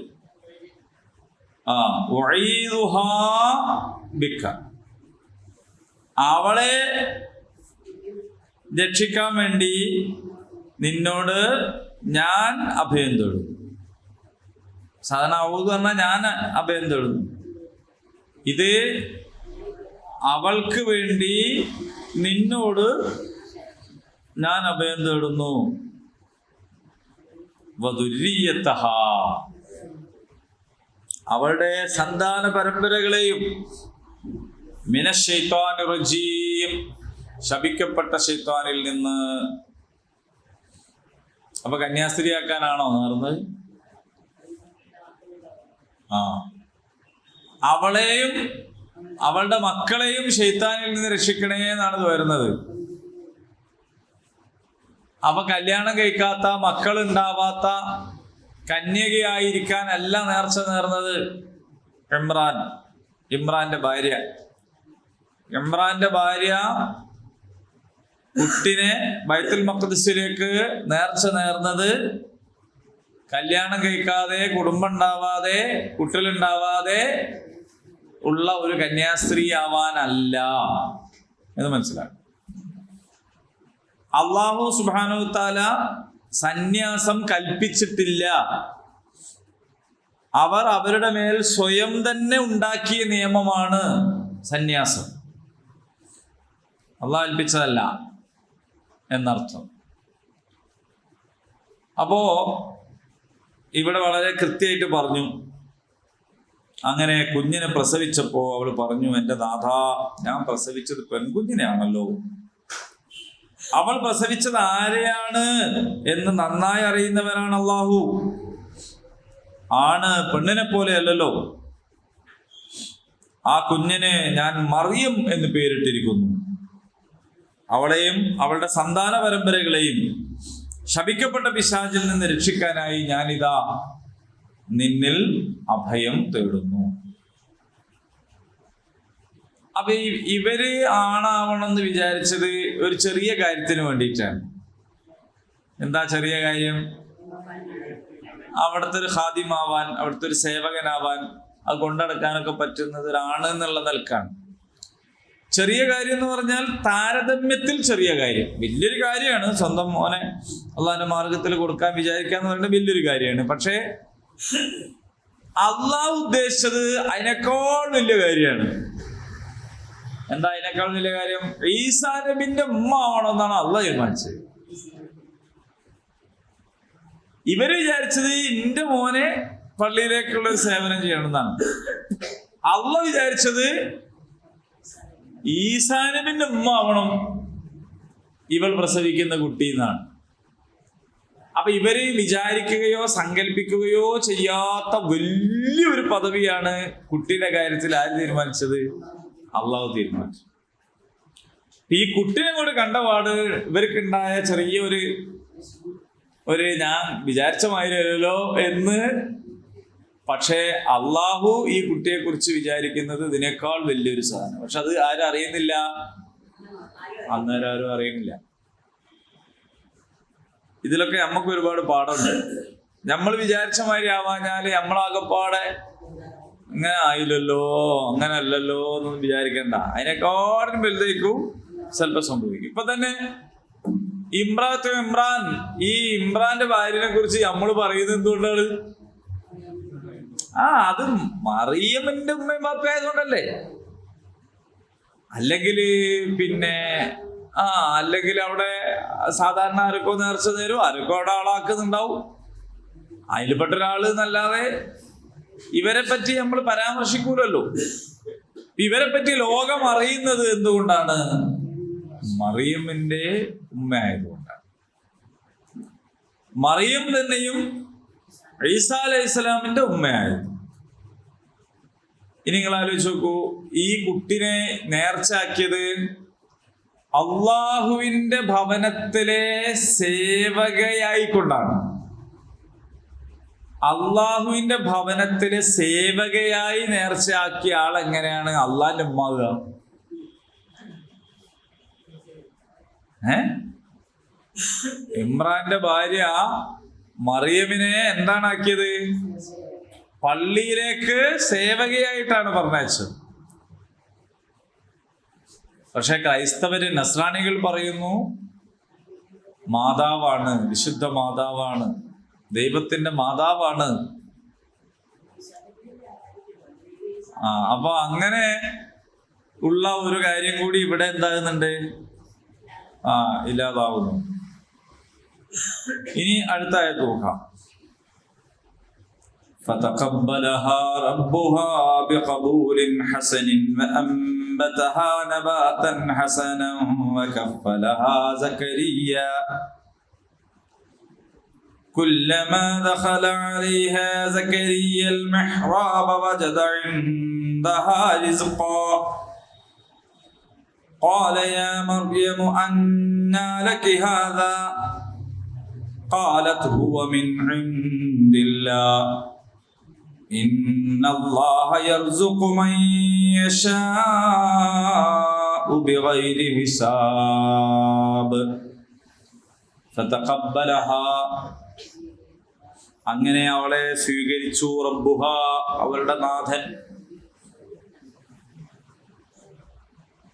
അവളെ രക്ഷിക്കാൻ വേണ്ടി നിന്നോട് ഞാൻ അഭയം തേടും. സാധാരണ ഔദ് പറഞ്ഞാൽ ഞാൻ അഭയം തേടുന്നു. ഇത് അവൾക്ക് വേണ്ടി നിന്നോട് ഞാൻ അഭയം തേടുന്നു. വദുരിയതഹ, അവളുടെ സന്താന പരമ്പരകളെയും മിനശ് ശൈത്താനിർ റജീം, ശപിക്കപ്പെട്ട ശൈത്താനിൽ നിന്ന്. അപ്പൊ കന്യാസ്ത്രീയാക്കാനാണോ നേർന്നത്? അവളെയും അവളുടെ മക്കളെയും ശൈത്താനിൽ നിന്ന് രക്ഷിക്കണേ എന്നാണ് വരുന്നത്. അപ്പൊ കല്യാണം കഴിക്കാത്ത, മക്കളുണ്ടാവാത്ത കന്യകയായിരിക്കാനല്ല നേർച്ച നേർന്നത് ഇമ്രാന്റെ ഭാര്യ. ഇമ്രാന്റെ ഭാര്യ കുട്ടിനെ ബൈത്തുൽ മഖ്ദിസിലേക്ക് നേർച്ച നേർന്നത് കല്യാണം കഴിക്കാതെ, കുടുംബം ഉണ്ടാവാതെ, കുട്ടികളുണ്ടാവാതെ ഉള്ള ഒരു കന്യാസ്ത്രീ ആവാനല്ല എന്ന് മനസ്സിലാക്കും. അല്ലാഹു സുബ്ഹാനഹു വ തആല സന്യാസം കൽപ്പിച്ചിട്ടില്ല. അവർ അവരുടെ മേൽ സ്വയം തന്നെ ഉണ്ടാക്കിയ നിയമമാണ് സന്യാസം. അള്ളാഹു കൽപ്പിച്ചതല്ല എന്നർത്ഥം. അപ്പോ ഇവിടെ വളരെ കൃത്യമായിട്ട് പറഞ്ഞു. അങ്ങനെ കുഞ്ഞിനെ പ്രസവിച്ചപ്പോ അവൾ പറഞ്ഞു, എൻ്റെ നാഥ, ഞാൻ പ്രസവിച്ചത് പെൺകുഞ്ഞിനെയാണല്ലോ. അവൾ പ്രസവിച്ചത് ആരെയാണ് എന്ന് നന്നായി അറിയുന്നവരാണ് അള്ളാഹു. ആണ് പെണ്ണിനെ പോലെ അല്ലല്ലോ. ആ കുഞ്ഞിനെ ഞാൻ മറിയം എന്ന് പേരിട്ടിരിക്കുന്നു. അവളെയും അവളുടെ സന്താന പരമ്പരകളെയും ശപിക്കപ്പെട്ട പിശാചിൽ നിന്ന് രക്ഷിക്കാനായി ഞാനിതാ നിന്നിൽ അഭയം തേടുന്നു. അപ്പൊ ഇവര് ആണാവണം എന്ന് വിചാരിച്ചത് ഒരു ചെറിയ കാര്യത്തിന് വേണ്ടിയിട്ടാണ്. എന്താ ചെറിയ കാര്യം? അവിടുത്തെ ഒരു ഖാദിമാവാൻ, അവിടുത്തെ ഒരു സേവകനാവാൻ, അത് കൊണ്ടടക്കാനൊക്കെ പറ്റുന്നത് ഒരാണ് എന്നുള്ള നിലക്കാണ്. ചെറിയ കാര്യം എന്ന് പറഞ്ഞാൽ താരതമ്യത്തിൽ ചെറിയ കാര്യം. വലിയൊരു കാര്യമാണ് സ്വന്തം മോനെ അള്ളാഹിന്റെ മാർഗത്തിൽ കൊടുക്കാൻ വിചാരിക്കാന്ന് പറയുന്നത് വലിയൊരു കാര്യമാണ്. പക്ഷേ അള്ളാഹ് ഉദ്ദേശിച്ചത് അതിനേക്കാൾ വലിയ കാര്യമാണ്. എന്താ അതിനേക്കാൾ വലിയ കാര്യം? ഈസാ നബിന്റെ ഉമ്മ ആവണമെന്നാണ് അള്ളാഹ് തീരുമാനിച്ചത്. ഇവര് വിചാരിച്ചത് എന്റെ മോനെ പള്ളിയിലേക്കുള്ള ഒരു സേവനം ചെയ്യണമെന്നാണ്. അള്ളാഹ് വിചാരിച്ചത് ഈസാ നബിന്റെ ഉമ്മ ആവണം ഇവൾ പ്രസവിക്കുന്ന കുട്ടി എന്നാണ്. അപ്പൊ ഇവര് വിചാരിക്കുകയോ സങ്കല്പിക്കുകയോ ചെയ്യാത്ത വലിയൊരു പദവിയാണ് കുട്ടിയുടെ കാര്യത്തിൽ ആര് തീരുമാനിച്ചത്? അള്ളാഹു തീരുമാനിച്ചു. ഈ കുട്ടിനെ കൂടെ കണ്ടപാട് ഇവർക്കുണ്ടായ ചെറിയൊരു ഞാൻ വിചാരിച്ച മാതിരിയല്ലോ എന്ന്. പക്ഷേ അള്ളാഹു ഈ കുട്ടിയെ കുറിച്ച് വിചാരിക്കുന്നത് ഇതിനേക്കാൾ വലിയൊരു സാധനം. പക്ഷെ അത് ആരും അറിയുന്നില്ല. അന്നേരം ആരും അറിയുന്നില്ല. ഇതിലൊക്കെ നമുക്ക് ഒരുപാട് പാഠമുണ്ട്. നമ്മൾ വിചാരിച്ച മാതിരി ആവാഞ്ഞാല് നമ്മളാകപ്പാടെ അങ്ങനെ ആയില്ലല്ലോ, അങ്ങനെ അല്ലല്ലോ എന്നൊന്നും വിചാരിക്കണ്ട. അതിനേക്കാളും വലുതേക്കും ചിലപ്പോൾ സംഭവിക്കും. ഇപ്പൊ തന്നെ ഇമ്രാൻ, ഈ ഇമ്രാന്റെ ഭാര്യനെ കുറിച്ച് നമ്മൾ പറയുന്നത് എന്തുകൊണ്ടാണ്? അത് മറിയമിന്റെ ഉമ്മയും ബാപ്പയും ആയതുകൊണ്ടല്ലേ. അല്ലെങ്കിൽ അല്ലെങ്കിൽ അവിടെ സാധാരണ ആരൊക്കെ നേർച്ച നേരും, ആരൊക്കെ അവിടെ ആളാക്കുന്നുണ്ടാവും. അതിൽപ്പെട്ട ഒരാള് എന്നല്ലാതെ ഇവരെ പറ്റി നമ്മൾ പരാമർശിക്കൂലല്ലോ. ഇവരെ പറ്റി ലോകം അറിയുന്നത് എന്തുകൊണ്ടാണ്? മറിയമിന്റെ ഉമ്മയായതുകൊണ്ടാണ്. മറിയം തന്നെയും ഈസാ അലൈഹിസ്സലാമിന്റെ ഉമ്മയായിരുന്നു. ഇനി നിങ്ങൾ ആലോചിച്ച് നോക്കൂ, ഈ കുട്ടിനെ നേർച്ചയാക്കിയത് അള്ളാഹുവിന്റെ ഭവനത്തിലെ സേവകയായിക്കൊണ്ടാണ്. അള്ളാഹുവിന്റെ ഭവനത്തിലെ സേവകയായി നേർച്ചയാക്കിയ ആൾ എങ്ങനെയാണ് അള്ളാഹിന്റെ ഉമ്മാവുക? ഇമ്രാന്റെ ഭാര്യ മറിയമിനെ എന്താണ് ആക്കിയത്? പള്ളിയിലേക്ക് സേവകയായിട്ടാണ് പറഞ്ഞയച്ചത്. പക്ഷെ ക്രൈസ്തവര്, നസ്രാണികൾ പറയുന്നു മാതാവാണ്, വിശുദ്ധ മാതാവാണ്, ദൈവത്തിന്റെ മാതാവാണ്. അപ്പൊ അങ്ങനെ ഉള്ള ഒരു കാര്യം കൂടി ഇവിടെ എന്താകുന്നുണ്ട്? ഇല്ലാതാവുന്നു. ഇനി അടുത്ത ആയത്ത് നോക്കാം. فَتَقَبَّلَهَا رَبُّهَا بِقَبُولٍ حَسَنٍ وَأَنبَتَهَا نَبَاتًا حَسَنًا وَكَفَّلَهَا زَكَرِيَّا كُلَّمَا دَخَلَ عَلَيْهَا زَكَرِيَّا الْمِحْرَابَ وَجَدَ عِندَهَا رِزْقًا قَالَ يَا مَرْيَمُ أَنَّىٰ لَكِ هَٰذَا قالت هو من عند الله إن الله يرزق من يشاء بغير حساب فتقبلها അങ്ങനെ അവളെ സ്വീകരിച്ചു റബ്ബുഹ അവളുടെ നാഥൻ.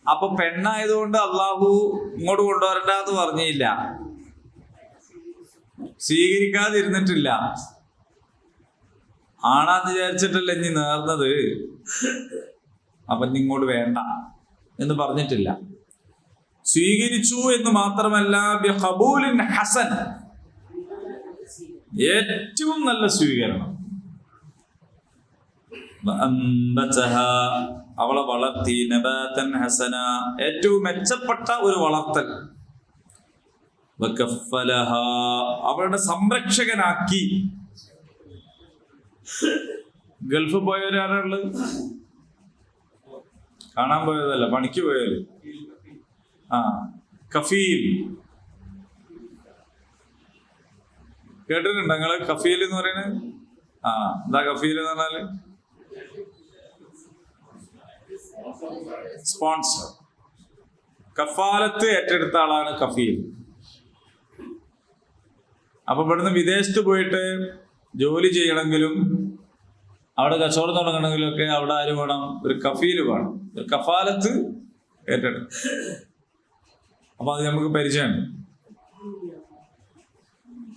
അപ്പൊ പെണ്ണായതുകൊണ്ട് അള്ളാഹു ഇങ്ങോട്ട് കൊണ്ടുവരണ്ട എന്ന് പറഞ്ഞില്ല, സ്വീകരിക്കാതിരുന്നിട്ടില്ല. ആണാന്ന് വിചാരിച്ചിട്ടല്ല ഇനി നേർന്നത്, അപ്പൊ ഇങ്ങോട്ട് വേണ്ട എന്ന് പറഞ്ഞിട്ടില്ല. സ്വീകരിച്ചു എന്ന് മാത്രമല്ല ബിഖബൂലിൻ ഹസൻ, ഏറ്റവും നല്ല സ്വീകരണം. അവളെ വളർത്തി നബാതൻ ഹസന, ഏറ്റവും മെച്ചപ്പെട്ട ഒരു വളർത്തൽ. അവളുടെ സംരക്ഷകനാക്കി. ഗൾഫ് പോയവരാരുള്ളത്? കാണാൻ പോയതല്ല, പണിക്ക് പോയവര്. കഫീൽ കേട്ടിട്ടുണ്ടോ നിങ്ങള്? കഫീൽ എന്ന് പറയുന്നത് എന്താ കഫീൽ എന്ന് പറഞ്ഞാല്? സ്പോൺസർ. കഫാലത്ത് ഏറ്റെടുത്ത ആളാണ് കഫീൽ. അപ്പൊ ഇവിടുന്ന് വിദേശത്ത് പോയിട്ട് ജോലി ചെയ്യണമെങ്കിലും അവിടെ കച്ചവടം തുടങ്ങണമെങ്കിലും ഒക്കെ അവിടെ ആര് വേണം? ഒരു കഫീൽ വേണം, ഒരു കഫാലത്ത് ഏറ്റെടുക്കും. അപ്പൊ അത് നമുക്ക് പരിചയമാണ്.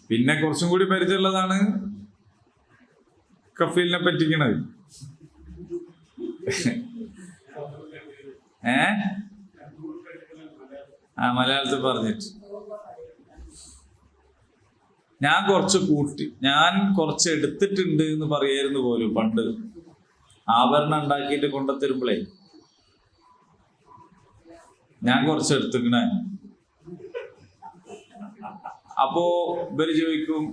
പിന്നെ കുറച്ചും കൂടി പരിചയമുള്ളതാണ് കഫീലിനെ പറ്റിക്കണത്. മലയാളത്തിൽ പറഞ്ഞിട്ട് ഞാൻ കുറച്ച് എടുത്തിട്ടുണ്ട് എന്ന് പറയായിരുന്നു പോലും പണ്ട്. ആഭരണം ഉണ്ടാക്കിയിട്ട് കൊണ്ടുത്തരുമ്പോളേ ഞാൻ കുറച്ച് എടുത്തിക്കണേ. അപ്പോ ഇവര് ചോദിക്കും,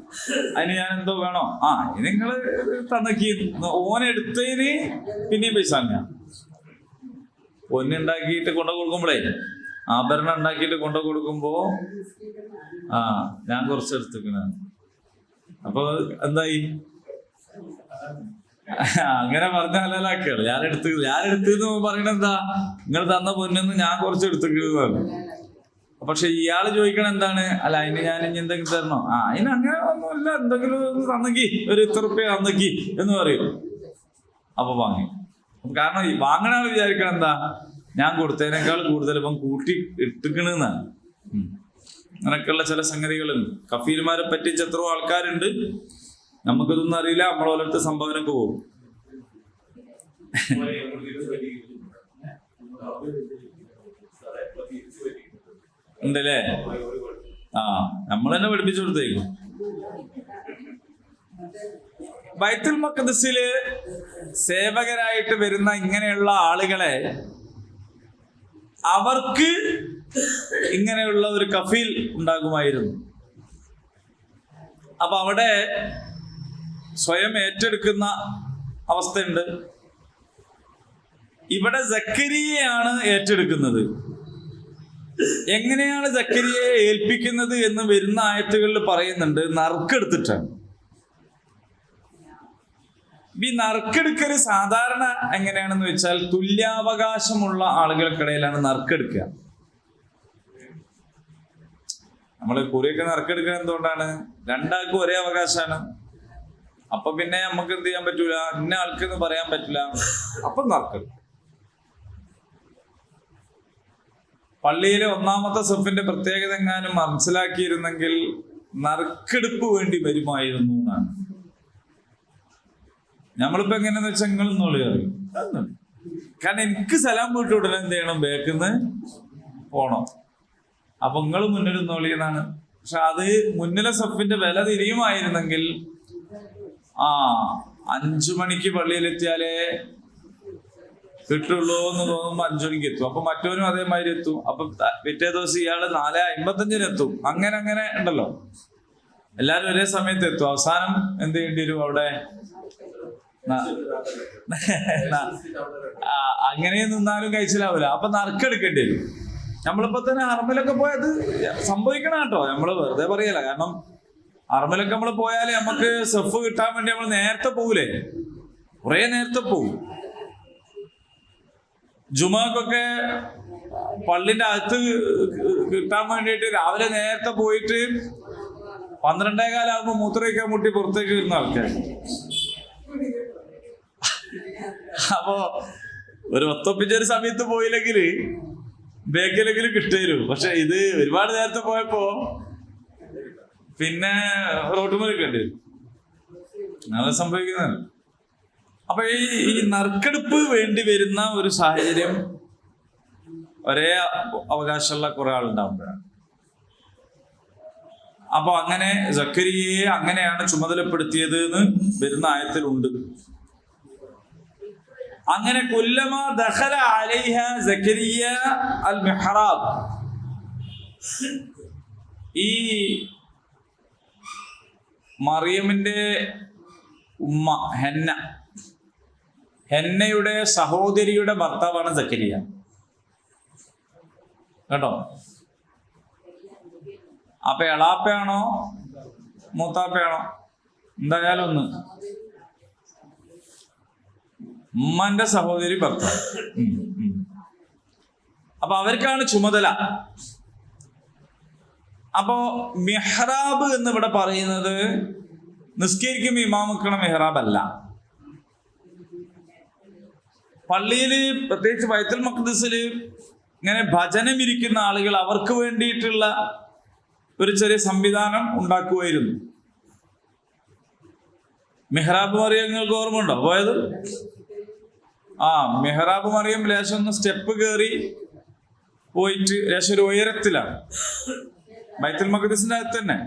അതിന് ഞാൻ എന്തോ വേണോ? നിങ്ങള് തന്നക്കി. ഓനെടുത്തതിന് പിന്നെയും പൈസ തന്നെയാ. പൊന്നുണ്ടാക്കിയിട്ട് കൊണ്ടു കൊടുക്കുമ്പോഴേ, ആഭരണം ഉണ്ടാക്കിയിട്ട് കൊണ്ടു കൊടുക്കുമ്പോ ഞാൻ കുറച്ച് എടുത്തിക്കണ. അപ്പൊ എന്തായി? അങ്ങനെ പറഞ്ഞ ഹലാലാക്കുകയാണ്. ഞാനെടുത്തെന്ന് പറയണെന്താ? നിങ്ങൾ തന്ന പൊന്നെന്ന് ഞാൻ കുറച്ച് എടുത്തിക്കുന്നതാണ്. പക്ഷെ ഇയാള് ചോദിക്കണ എന്താണ്? അല്ല, അതിന് ഞാൻ ഇനി എന്തെങ്കിലും തരണോ? അതിന് അങ്ങനെ ഒന്നുമില്ല, എന്തെങ്കിലും തന്നക്കി, ഒരു ഇത്ര റുപ്യ തന്നക്കി എന്ന് പറയും. അപ്പൊ വാങ്ങി. കാരണം വാങ്ങണ ആള് വിചാരിക്കണം എന്താ? ഞാൻ കൊടുത്തതിനേക്കാൾ കൂടുതൽ ഇപ്പം കൂട്ടി ഇട്ടിക്കണെന്നാണ്. അങ്ങനൊക്കെയുള്ള ചില സംഗതികളുണ്ട്. കഫീൽമാരെ പറ്റിച്ച് എത്രയോ ആൾക്കാരുണ്ട്, നമുക്കിതൊന്നും അറിയില്ല. നമ്മളോലത്തെ സംഭാവനക്ക് പോകും. ഉണ്ടല്ലേ? നമ്മൾ തന്നെ പഠിപ്പിച്ചു കൊടുത്തേക്കും. ബൈത്തുൽ മഖ്ദിസില് സേവകരായിട്ട് വരുന്ന ഇങ്ങനെയുള്ള ആളുകളെ അവർക്ക് ഇങ്ങനെയുള്ള ഒരു കഫീൽ ഉണ്ടാകുമായിരുന്നു. അപ്പൊ അവിടെ സ്വയം ഏറ്റെടുക്കുന്ന അവസ്ഥയുണ്ട്. ഇവിടെ സക്കരിയയാണ് ഏറ്റെടുക്കുന്നത്. എങ്ങനെയാണ് സക്കരിയയെ ഏൽപ്പിക്കുന്നത് എന്ന് വരുന്ന ആയത്തുകളിൽ പറയുന്നുണ്ട്. നറുക്കെടുത്തിട്ടാണ്. ഈ നറുക്കെടുക്കല് സാധാരണ എങ്ങനെയാണെന്ന് വെച്ചാൽ തുല്യാവകാശമുള്ള ആളുകൾക്കിടയിലാണ് നറുക്കെടുക്കുക. നമ്മള് കുറിയൊക്കെ നറുക്കെടുക്കുക എന്തുകൊണ്ടാണ്? രണ്ടാൾക്കും ഒരേ അവകാശമാണ്. അപ്പൊ പിന്നെ നമുക്ക് എന്ത് ചെയ്യാൻ പറ്റൂല, ഇന്ന ആൾക്കെന്ന് പറയാൻ പറ്റില്ല. അപ്പൊ നറുക്കെടുക്കും. പള്ളിയിലെ ഒന്നാമത്തെ സഫിന്റെ പ്രത്യേകത എങ്ങാനും മനസ്സിലാക്കിയിരുന്നെങ്കിൽ നറുക്കെടുപ്പ് വേണ്ടി വരുമായിരുന്നു എന്നാണ്. നമ്മളിപ്പോ എങ്ങനെയാന്ന് വെച്ചാൽ നിങ്ങളൊന്നും അറിയും. കാരണം എനിക്ക് സലാം വീട്ടു ഉടനെ എന്ത് ചെയ്യണം? ബേക്കിന്ന് പോണം. അപ്പൊ നിങ്ങൾ മുന്നിൽ നിന്നോളിയെന്നാണ്. പക്ഷെ അത് മുന്നിലെ സഫിന്റെ വില തിരിയുമായിരുന്നെങ്കിൽ 5 മണിക്ക് പള്ളിയിലെത്തിയാലേ കിട്ടുള്ളൂ എന്ന് തോന്നുമ്പോ 5 മണിക്ക് എത്തും. അപ്പൊ മറ്റവനും അതേമാതിരി എത്തും. അപ്പൊ പിറ്റേ ദിവസം ഇയാള് 4:55 എത്തും. അങ്ങനെ ഉണ്ടല്ലോ, എല്ലാരും ഒരേ സമയത്ത് എത്തും. അവസാനം എന്ത് ചെയ്യേണ്ടി വരും? അവിടെ അങ്ങനെ നിന്നാലും കഴിച്ചിലാവൂല. അപ്പൊ നറുക്കെടുക്കേണ്ടി വരും. നമ്മളിപ്പോ തന്നെ ഹറമിലൊക്കെ പോയത് സംഭവിക്കണം കേട്ടോ. നമ്മള് വെറുതെ പറയല. കാരണം ഹറമിലൊക്കെ നമ്മൾ പോയാല് നമുക്ക് സഫ് കിട്ടാൻ വേണ്ടി നമ്മൾ നേരത്തെ പോകൂലേ, കുറെ നേരത്തെ പോകും. ജുമാക്കൊക്കെ പള്ളിന്റെ അകത്ത് കിട്ടാൻ വേണ്ടിയിട്ട് രാവിലെ നേരത്തെ പോയിട്ട് 12:15 മൂത്രമൊഴിക്കാൻ മുട്ടി പുറത്തേക്ക് വരുന്ന ആൾക്കാർ. അപ്പോ ഒരു ഒത്തൊപ്പിച്ചൊരു സമയത്ത് പോയില്ലെങ്കിൽ ബേക്കിലെങ്കിലും കിട്ടുവരും. പക്ഷെ ഇത് ഒരുപാട് നേരത്തെ പോയപ്പോ പിന്നെ റോട്ടുമലൊക്കെ ഉണ്ട്, അങ്ങനെ സംഭവിക്കുന്നത്. അപ്പൊ ഈ നറുക്കെടുപ്പ് വേണ്ടി വരുന്ന ഒരു സാഹചര്യം ഒരേ അവകാശമുള്ള കുറെ ആളുണ്ടാവുമ്പോഴാണ്. അപ്പൊ അങ്ങനെ സക്കരിയയെ അങ്ങനെയാണ് ചുമതലപ്പെടുത്തിയത് എന്ന് വരുന്ന ആയത്തിലുണ്ട്. അങ്ങനെ കുല്ലമാ ദഖല അലൈഹ സക്കരിയ അൽ മിഹ്റാബ്, ഈ മറിയമിന്റെ ഉമ്മ ഹെന്നയുടെ സഹോദരിയുടെ ഭർത്താവാണ് സക്കരിയ കേട്ടോ. അപ്പൊ എളാപ്പയാണോ മൂത്താപ്പയാണോ എന്തായാലും ഒന്ന്, ഉമ്മന്റെ സഹോദരി ഭർത്താവ്. അപ്പൊ അവർക്കാണ് ചുമതല. അപ്പോ മിഹ്റാബ് എന്ന് ഇവിടെ പറയുന്നത് നിസ്കരിക്കും ഇമാം വെക്കണ മിഹ്റാബ് അല്ല. പള്ളിയില് പ്രത്യേകിച്ച് ബൈത്തുൽ മഖ്ദിസില് ഇങ്ങനെ ഭജനം ഇരിക്കുന്ന ആളുകൾ അവർക്ക് വേണ്ടിയിട്ടുള്ള ഒരു ചെറിയ സംവിധാനം ഉണ്ടാക്കുമായിരുന്നു. മിഹ്റാബ് മറിയം നിങ്ങൾക്ക് ഓർമ്മ ഉണ്ടോ പോയത്? മിഹ്റാബ് മറിയം ലേശം ഒന്ന് സ്റ്റെപ്പ് കയറി പോയിട്ട് ലേശം ഒരു ഉയരത്തിലാണ്, ബൈത്തുൽ മഖ്ദിസിന്റെ അകത്ത് തന്നെ.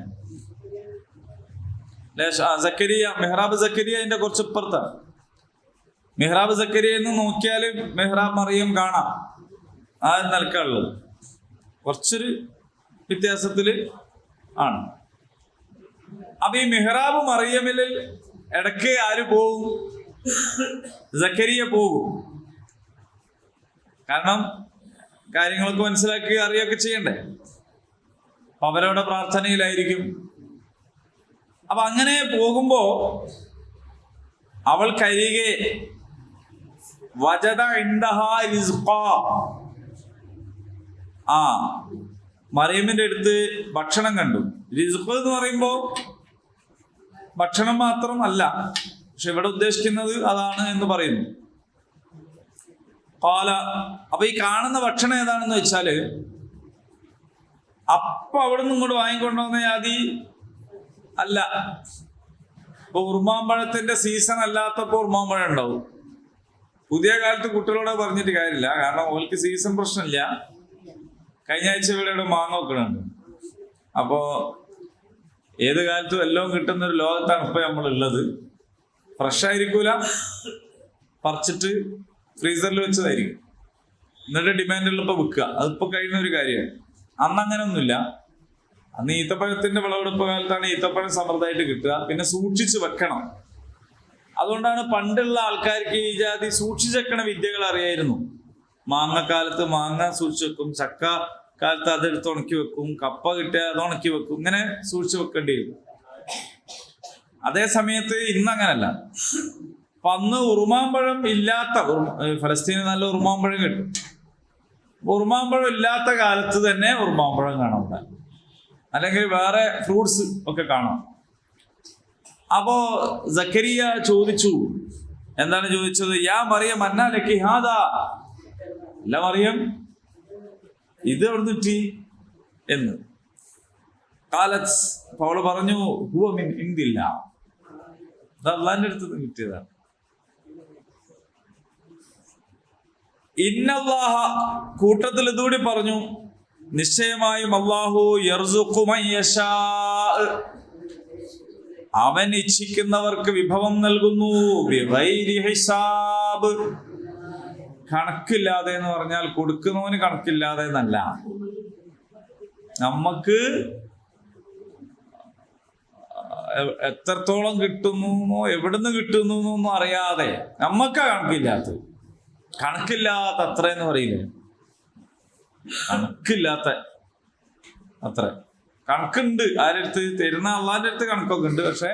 സക്കരിയ മിഹ്റാബ് സക്കരിയ അതിന്റെ കുറച്ച് ഇപ്പുറത്താണ്. മിഹ്റാബ് സക്കരിയ എന്ന് നോക്കിയാല് മിഹ്റാബ് മറിയം കാണാം, ആ നിലക്കുള്ളത് കുറച്ചൊരു വ്യത്യാസത്തില് ആണ്. അപ്പൊ ഈ മിഹ്റാബ് മറിയമിൽ ഇടയ്ക്ക് ആര് പോവും? സക്കരിയ പോകും. കാരണം കാര്യങ്ങളൊക്കെ മനസ്സിലാക്കി അറിയൊക്കെ ചെയ്യണ്ടേ. അപ്പൊ അവരവിടെ പ്രാർത്ഥനയിലായിരിക്കും. അപ്പൊ അങ്ങനെ പോകുമ്പോ അവൾ കരികെ വജദ ഇൻദഹാ റിസ്ഖാ, മറിയമിന്റെ അടുത്ത് ഭക്ഷണം കണ്ടു. റിസ്ഖ് എന്ന് പറയുമ്പോ ഭക്ഷണം മാത്രം അല്ല, പക്ഷെ ഇവിടെ ഉദ്ദേശിക്കുന്നത് അതാണ് എന്ന് പറയുന്നു. കാല, അപ്പൊ ഈ കാണുന്ന ഭക്ഷണം ഏതാണെന്ന് വെച്ചാല് അപ്പൊ അവിടെ നിന്ന് ഇങ്ങോട്ട് വാങ്ങിക്കൊണ്ടുവന്ന ജാതി അല്ല. ഇപ്പൊ ഉറുമാമ്പഴത്തിന്റെ സീസൺ അല്ലാത്തപ്പോ ഉറുമാമ്പഴം ഉണ്ടാവും. പുതിയ കാലത്ത് കുട്ടികളോട് പറഞ്ഞിട്ട് കാര്യമില്ല, കാരണം ഓൾക്ക് സീസൺ പ്രശ്നമില്ല. കഴിഞ്ഞ ആഴ്ച ഇവിടെ മാങ്ങ വെക്കണുണ്ട്. അപ്പോ ഏത് കാലത്തും എല്ലാം കിട്ടുന്ന ഒരു ലോകത്താണ് ഇപ്പൊ നമ്മളുള്ളത്. ഫ്രഷ് ആയിരിക്കൂല, പറിച്ചിട്ട് ഫ്രീസറിൽ വെച്ചതായിരിക്കും, എന്നിട്ട് ഡിമാൻഡുള്ളപ്പോ വിൽക്കുക. അതിപ്പോ കഴിയുന്ന ഒരു കാര്യമാണ്. അന്ന് അങ്ങനെ ഒന്നുമില്ല. അന്ന് ഈത്തപ്പഴത്തിന്റെ വിളവെടുപ്പ് കാലത്താണ് ഈത്തപ്പഴം സമൃദ്ധമായിട്ട് കിട്ടുക. പിന്നെ സൂക്ഷിച്ച് വെക്കണം. അതുകൊണ്ടാണ് പണ്ടുള്ള ആൾക്കാർക്ക് ഈ ജാതി സൂക്ഷിച്ച് വെക്കണ വിദ്യകൾ അറിയായിരുന്നു. മാങ്ങക്കാലത്ത് മാങ്ങ സൂക്ഷിച്ച് വെക്കും, ചക്ക കാലത്ത് അതെടുത്ത് ഉണക്കി വെക്കും, കപ്പ കിട്ടിയാൽ അത് ഉണക്കി വെക്കും, ഇങ്ങനെ സൂക്ഷിച്ച് വെക്കേണ്ടി വരും. അതേ സമയത്ത് ഇന്നങ്ങനല്ല. അപ്പൊ അന്ന് ഉറുമാമ്പഴം ഇല്ലാത്ത, ഫലസ്തീന് നല്ല ഉറുമാമ്പഴം കിട്ടും. ഉറുമാമ്പഴം ഇല്ലാത്ത കാലത്ത് തന്നെ ഉറുമാമ്പഴം കാണാം, അല്ലെങ്കിൽ വേറെ ഫ്രൂട്ട്സ് ഒക്കെ കാണാം. അപ്പോ സക്കരിയ ചോദിച്ചു, എന്താണ് ചോദിച്ചത്? യാ മറിയം അന്നാ ലക്കി ഹാദാ, അല്ല മറിയം ഇത് എവിടുന്ന് കിട്ടി എന്ന്. കാലത്ത് അവള് പറഞ്ഞു, ഹുവ മിൻ ഇൻദില്ലാ, അത് അള്ളാന്റെ അടുത്ത് നിന്ന് കിട്ടിയതാണ്. ഇന്നല്ലാഹ, കൂട്ടത്തിൽ ഇതുകൂടി പറഞ്ഞു, നിശ്ചയമായും അല്ലാഹു യർസുഖു മൻ യശാ, അവൻ ഇച്ഛിക്കുന്നവർക്ക് വിഭവം നൽകുന്നു. ബിഗൈരി ഹിസാബ്, കണക്കില്ലാതെ എന്ന് പറഞ്ഞാൽ കൊടുക്കുന്നവന് കണക്കില്ലാതെ എന്നല്ല. നമുക്ക് എത്രത്തോളം കിട്ടുന്നു, എവിടുന്ന് കിട്ടുന്നു എന്നൊന്നും അറിയാതെ നമ്മക്കാ കണക്കില്ലാത്തത്. കണക്കില്ലാത്ത അത്ര എന്ന് പറയില്ലേ, കണക്കില്ലാത്ത അത്ര. കണക്കുണ്ട്. ആരടുത്ത്? തരുന്ന അള്ളാന്റെ അടുത്ത് കണക്കൊക്കെ ഉണ്ട്. പക്ഷെ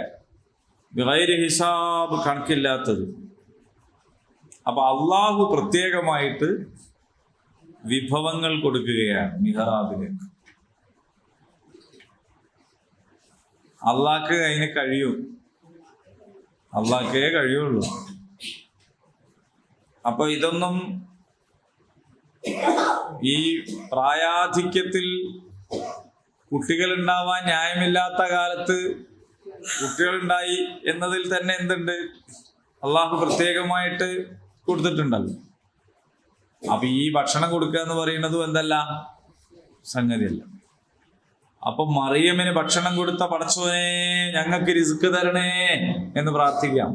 ബിഗൈരി ഹിസാബ്, കണക്കില്ലാത്തത്. അപ്പൊ അള്ളാഹു പ്രത്യേകമായിട്ട് വിഭവങ്ങൾ കൊടുക്കുകയാണ് മിഹ്റാബിലേക്ക്. അള്ളാഹ്ക്ക് അതിന് കഴിയും, അള്ളാഹ്ക്കേ കഴിയുള്ളൂ. അപ്പൊ ഇതൊന്നും ഈ പ്രായാധിക്യത്തിൽ കുട്ടികൾ ഉണ്ടാവാൻ ന്യായമില്ലാത്ത കാലത്ത് കുട്ടികളുണ്ടായി എന്നതിൽ തന്നെ എന്തുണ്ട്? അള്ളാഹു പ്രത്യേകമായിട്ട് കൊടുത്തിട്ടുണ്ടല്ലോ. അപ്പൊ ഈ ഭക്ഷണം കൊടുക്കുക എന്ന് പറയുന്നതും എന്തല്ല, സംഗതിയല്ല. അപ്പൊ മറിയമിന് ഭക്ഷണം കൊടുത്ത പടച്ചോനെ ഞങ്ങൾക്ക് റിസ്ക് തരണേ എന്ന് പ്രാർത്ഥിക്കാം.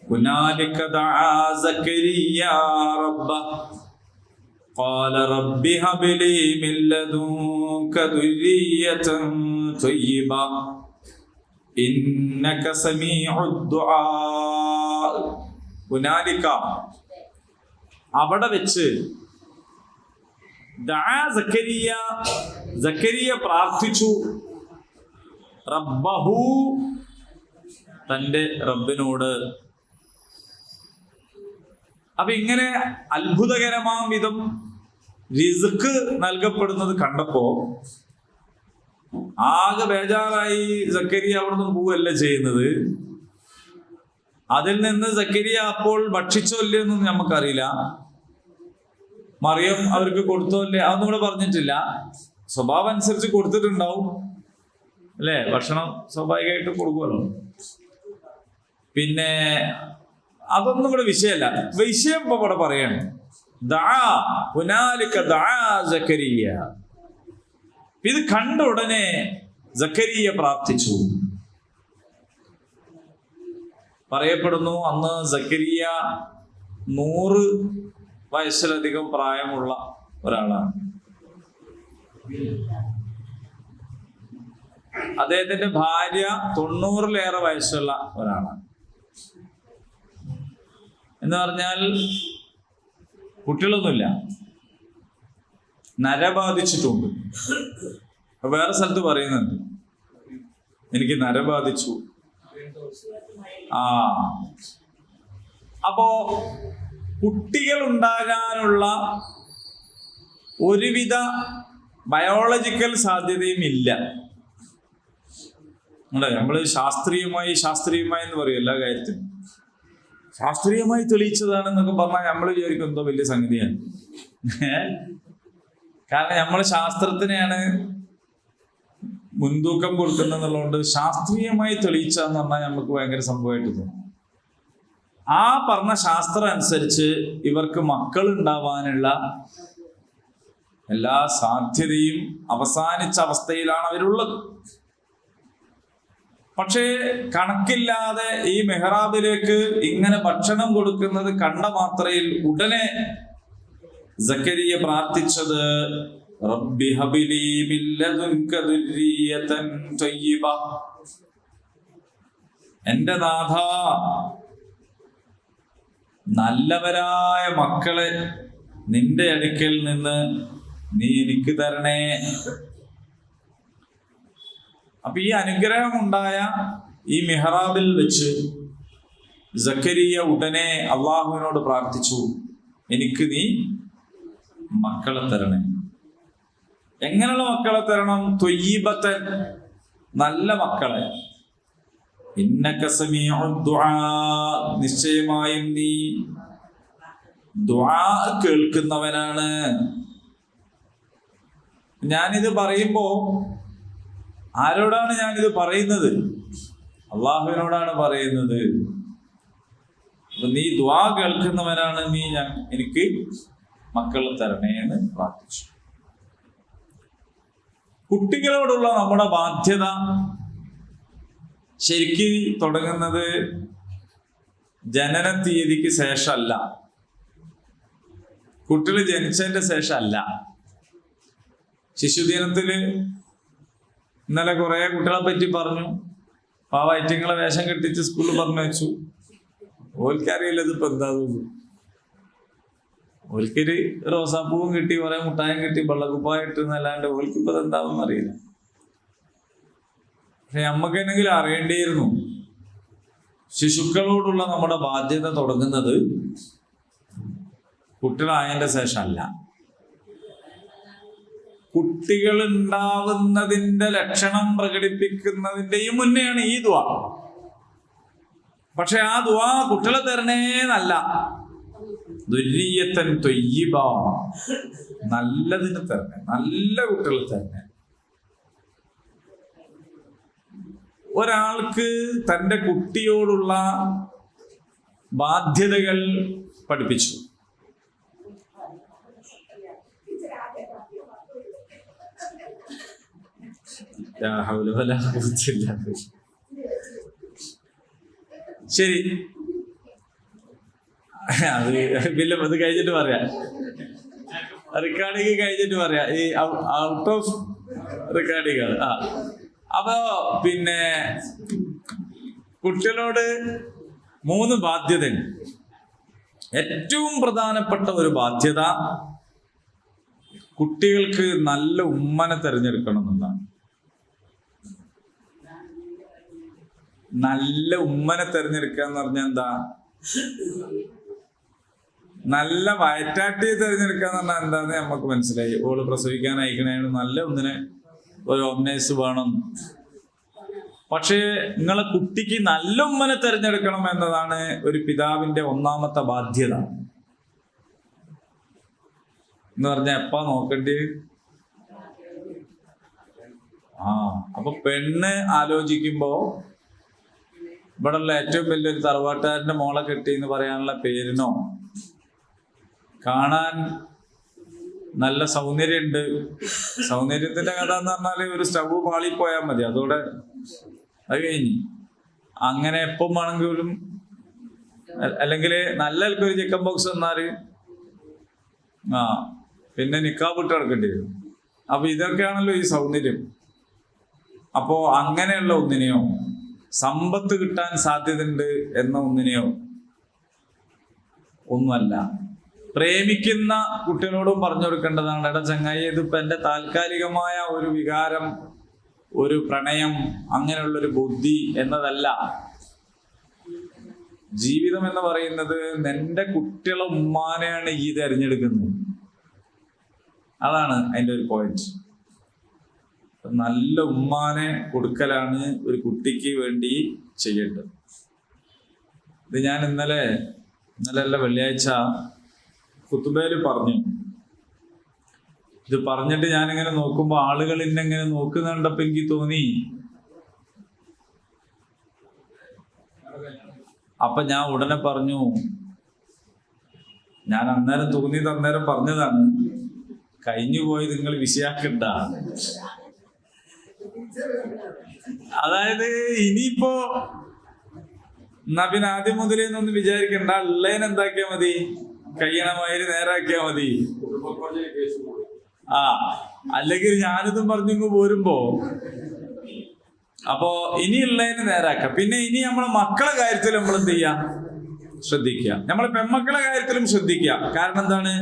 هنالك دعا زكريا ربه قال رب هب لي من لدنك ذرية طيبة إنك سميع الدعاء. هنالك അവിടെ വെച്ച് സക്കരിയ പ്രാർത്ഥിച്ചു റബ്ബഹു, തന്റെ റബ്ബിനോട്. അപ്പൊ ഇങ്ങനെ അത്ഭുതകരമാം വിധം റിസ്ക് നൽകപ്പെടുന്നത് കണ്ടപ്പോ ആകെ ബേജാറായി സക്കരിയ അവിടുന്ന് പോവല്ല ചെയ്യുന്നത്. അതിൽ നിന്ന് സക്കരിയ അപ്പോൾ ഭക്ഷിച്ചോ ഇല്ലെന്നൊന്നും നമുക്കറിയില്ല. മറിയം അവർക്ക് കൊടുത്തോ ഇല്ലേ അതൊന്നും ഇവിടെ പറഞ്ഞിട്ടില്ല. സ്വഭാവം അനുസരിച്ച് കൊടുത്തിട്ടുണ്ടാവും അല്ലേ? ഭക്ഷണം സ്വാഭാവികമായിട്ട് കൊടുക്കുമല്ലോ. പിന്നെ അതൊന്നും ഇവിടെ വിഷയമല്ല. വിഷയം ഇപ്പൊ ഇവിടെ പറയാണ് സക്കരിയ. ഇത് കണ്ട ഉടനെ സക്കരിയ പ്രാർത്ഥിച്ചു. പറയപ്പെടുന്നു അന്ന് സക്കരിയ 100 വയസ്സിലധികം പ്രായമുള്ള ഒരാളാണ്. അദ്ദേഹത്തിന്റെ ഭാര്യ 90-ലേറെ വയസ്സുള്ള ഒരാളാണ്. എന്ന് പറഞ്ഞാൽ കുട്ടികളൊന്നുമില്ല, നര ബാധിച്ചിട്ടുണ്ട്. വേറെ സ്ഥലത്ത് പറയുന്നുണ്ട് എനിക്ക് നര ബാധിച്ചു. അപ്പോ കുട്ടികൾ ഉണ്ടാകാനുള്ള ഒരുവിധ ബയോളജിക്കൽ സാധ്യതയും ഇല്ല. നമ്മള് ശാസ്ത്രീയമായി എന്ന് പറയും എല്ലാ കാര്യത്തിനും. ശാസ്ത്രീയമായി തെളിയിച്ചതാണെന്നൊക്കെ പറഞ്ഞാൽ നമ്മൾ വിചാരിക്കും എന്തോ വലിയ സംഗതിയാണ്. കാരണം നമ്മൾ ശാസ്ത്രത്തിനെയാണ് മുൻതൂക്കം കൊടുക്കുന്നുള്ളതുകൊണ്ട് ശാസ്ത്രീയമായി തെളിയിച്ചതെന്ന് പറഞ്ഞാൽ നമുക്ക് ഭയങ്കര സംഭവമായിട്ട് തോന്നും. ആ പറഞ്ഞ ശാസ്ത്രം അനുസരിച്ച് ഇവർക്ക് മക്കൾ ഉണ്ടാവാനുള്ള എല്ലാ സാധ്യതയും അവസാനിച്ച അവസ്ഥയിലാണ് അവരുള്ളത്. പക്ഷേ കണക്കില്ലാതെ ഈ മെഹ്റാബിലേക്ക് ഇങ്ങനെ ഭക്ഷണം കൊടുക്കുന്നത് കണ്ട മാത്രയിൽ ഉടനെ സക്കരിയ പ്രാർത്ഥിച്ചത് റബ്ബി ഹബിലി മിൻ ലദുൻക ദുർരിയതൻ തയ്യിബ. എൻ്റെ നാഥ, നല്ലവരായ മക്കളെ നിന്റെ അടുക്കൽ നിന്ന് നീ എനിക്ക് തരണേ. അപ്പൊ ഈ അനുഗ്രഹം ഉണ്ടായ ഈ മിഹ്റാബിൽ വെച്ച് സക്കരിയ ഉടനെ അള്ളാഹുവിനോട് പ്രാർത്ഥിച്ചു, എനിക്ക് നീ മക്കളെ തരണേ. എങ്ങനെയുള്ള മക്കളെ തരണം? ത്വയ്യിബത്തൻ, നല്ല മക്കളെ. ഇന്നക സമീഉ ദുആ, നിശ്ചയമായും നീ ദുആ കേൾക്കുന്നവനാണ്. ഞാനിത് പറയുമ്പോ ആരോടാണ് ഞാനിത് പറയുന്നത്? അള്ളാഹുവിനോടാണ് പറയുന്നത്. അപ്പൊ നീ ദുആ കേൾക്കുന്നവനാണ്, നീ എനിക്ക് മക്കളെ തരണേ എന്ന് പ്രാർത്ഥിച്ചു. കുട്ടികളോടുള്ള നമ്മുടെ ബാധ്യത ശരിക്കും തുടങ്ങുന്നത് ജനന തീയതിക്ക് ശേഷമല്ല, കുട്ടികൾ ജനിച്ചതിന്റെ ശേഷമല്ല. ശിശുദിനത്തില് ഇന്നലെ കുറെ കുട്ടികളെ പറ്റി പറഞ്ഞു. പാവൈറ്റിങ്ങളെ വേഷം കെട്ടിച്ച് സ്കൂളിൽ പറഞ്ഞു വെച്ചു. ഓൽക്കറിയില്ല ഇതിപ്പോ എന്താ. ഓൽക്കൊരു റോസാപ്പൂവും കിട്ടി, കുറെ മുട്ടായും കിട്ടി, വെള്ളക്കുപ്പായ ഇട്ട് എന്നല്ലാണ്ട് ഓൽക്കിപ്പോ എന്താണെന്ന് അറിയില്ല. പക്ഷെ നമ്മക്കെന്നെങ്കിലും അറിയേണ്ടിയിരുന്നു, ശിശുക്കളോടുള്ള നമ്മുടെ ബാധ്യത തുടങ്ങുന്നത് കുട്ടികളായതിന്റെ ശേഷമല്ല. കുട്ടികൾ ഉണ്ടാവുന്നതിന്റെ ലക്ഷണം പ്രകടിപ്പിക്കുന്നതിന്റെയും മുന്നെയാണ് ഈ ദുആ. പക്ഷെ ആ ദുആ കുട്ടികളെ തരണേന്നല്ല, ദുരിയത്തൻ ത്വയ്യിബ, നല്ലതിന് തരണേ, നല്ല കുട്ടികളെ തരണേ. ഒരാൾക്ക് തൻ്റെ കുട്ടിയോടുള്ള ബാധ്യതകൾ പഠിപ്പിച്ചു. ശരി, അത് കഴിഞ്ഞിട്ട് പറയാം, റെക്കോർഡിങ് കഴിഞ്ഞിട്ട് പറയാം, ഈ ഔട്ട് ഓഫ് റെക്കോർഡിങ് ആണ്. അപ്പോ പിന്നെ കുട്ടികളോട് 3 ബാധ്യതയുണ്ട്. ഏറ്റവും പ്രധാനപ്പെട്ട ഒരു ബാധ്യത കുട്ടികൾക്ക് നല്ല ഉമ്മനെ തിരഞ്ഞെടുക്കണം എന്നുള്ളതാണ്. നല്ല ഉമ്മനെ തിരഞ്ഞെടുക്കുക എന്ന് പറഞ്ഞാൽ എന്താ? നല്ല വയറ്റാട്ടിയെ തിരഞ്ഞെടുക്കുക എന്ന് പറഞ്ഞാൽ എന്താന്ന് നമുക്ക് മനസ്സിലായി. ഓള് പ്രസവിക്കാൻ അയക്കണേണ്, നല്ല ഒന്നിനെ ഒരു ഒന്നേസ് വേണം. പക്ഷേ നിങ്ങളെ കുട്ടിക്ക് നല്ല ഉമ്മനെ തിരഞ്ഞെടുക്കണം എന്നതാണ് ഒരു പിതാവിന്റെ ഒന്നാമത്തെ ബാധ്യത. എന്ന് പറഞ്ഞാൽ എപ്പാ നോക്കണ്ടേ? അപ്പൊ പെണ്ണ് ആലോചിക്കുമ്പോ ഇവിടെയുള്ള ഏറ്റവും വലിയൊരു തറവാട്ടുകാരന്റെ മോളെ കെട്ടി എന്ന് പറയാനുള്ള പേരിനോ, കാണാൻ നല്ല സൗന്ദര്യമുണ്ട്, സൗന്ദര്യത്തിന്റെ കഥ എന്ന് പറഞ്ഞാല് ഒരു സ്റ്റവ് പാളിപ്പോയാൽ മതി, അതോടെ അത് കഴിഞ്ഞ്. അങ്ങനെ എപ്പം വേണമെങ്കിലും, അല്ലെങ്കിൽ നല്ല ഒരു ചിക്കൻ ബോക്സ് വന്നാല് പിന്നെ നിക്കാബ് ഇട്ട് കിടക്കേണ്ടി വരും. അപ്പൊ ഇതൊക്കെയാണല്ലോ ഈ സൗന്ദര്യം. അപ്പോ അങ്ങനെയുള്ള ഒന്നിനെയോ, സമ്പത്ത് കിട്ടാൻ സാധ്യതയുണ്ട് എന്ന ഒന്നിനെയോ ഒന്നുമല്ല. പ്രേമിക്കുന്ന കുട്ടികളോടും പറഞ്ഞു കൊടുക്കേണ്ടതാണ്, എടാ ചങ്ങായി, ഇതിപ്പോ എന്റെ താൽക്കാലികമായ ഒരു വികാരം, ഒരു പ്രണയം, അങ്ങനെയുള്ളൊരു ബുദ്ധി എന്നതല്ല. ജീവിതം എന്ന് പറയുന്നത് നിന്റെ കുട്ടികളെ ഉമ്മാനെയാണ് ഈ തിരഞ്ഞെടുക്കുന്നത്. അതാണ് അതിൻ്റെ ഒരു പോയിന്റ്. നല്ല ഉമ്മാനെ കൊടുക്കലാണ് ഒരു കുട്ടിക്ക് വേണ്ടി ചെയ്യേണ്ടത്. ഇത് ഞാൻ ഇന്നലെ അല്ല വെള്ളിയാഴ്ച ഖുതുബയിൽ പറഞ്ഞു. ഇത് പറഞ്ഞിട്ട് ഞാനിങ്ങനെ നോക്കുമ്പോൾ ആളുകൾ ഇന്നെങ്ങനെ നോക്കുന്നുണ്ടപ്പോ എനിക്ക് തോന്നി, അപ്പൊ ഞാൻ ഉടനെ പറഞ്ഞു, ഞാൻ അന്നേരം തോന്നിയത് അന്നേരം പറഞ്ഞതാണ്, കഴിഞ്ഞു പോയി നിങ്ങൾ വിഷയാക്കണ്ട. അതായത് ഇനിയിപ്പോ നബിൻ ആദ്യം മുതലേന്നൊന്നും വിചാരിക്കണ്ട, ഉള്ളതിന് എന്താക്കിയാ മതി, കയ്യണമാതിരി നേരാക്കിയാ മതി. അല്ലെങ്കിൽ ഞാനിതും പറഞ്ഞു പോരുമ്പോ അപ്പോ ഇനിയുള്ളതിന് നേരാക്കാം. പിന്നെ ഇനി നമ്മളെ മക്കളെ കാര്യത്തിൽ നമ്മൾ എന്ത് ചെയ്യാം, ശ്രദ്ധിക്കുക. നമ്മളെ പെൺമക്കളെ കാര്യത്തിലും ശ്രദ്ധിക്കുക. കാരണം എന്താണ്,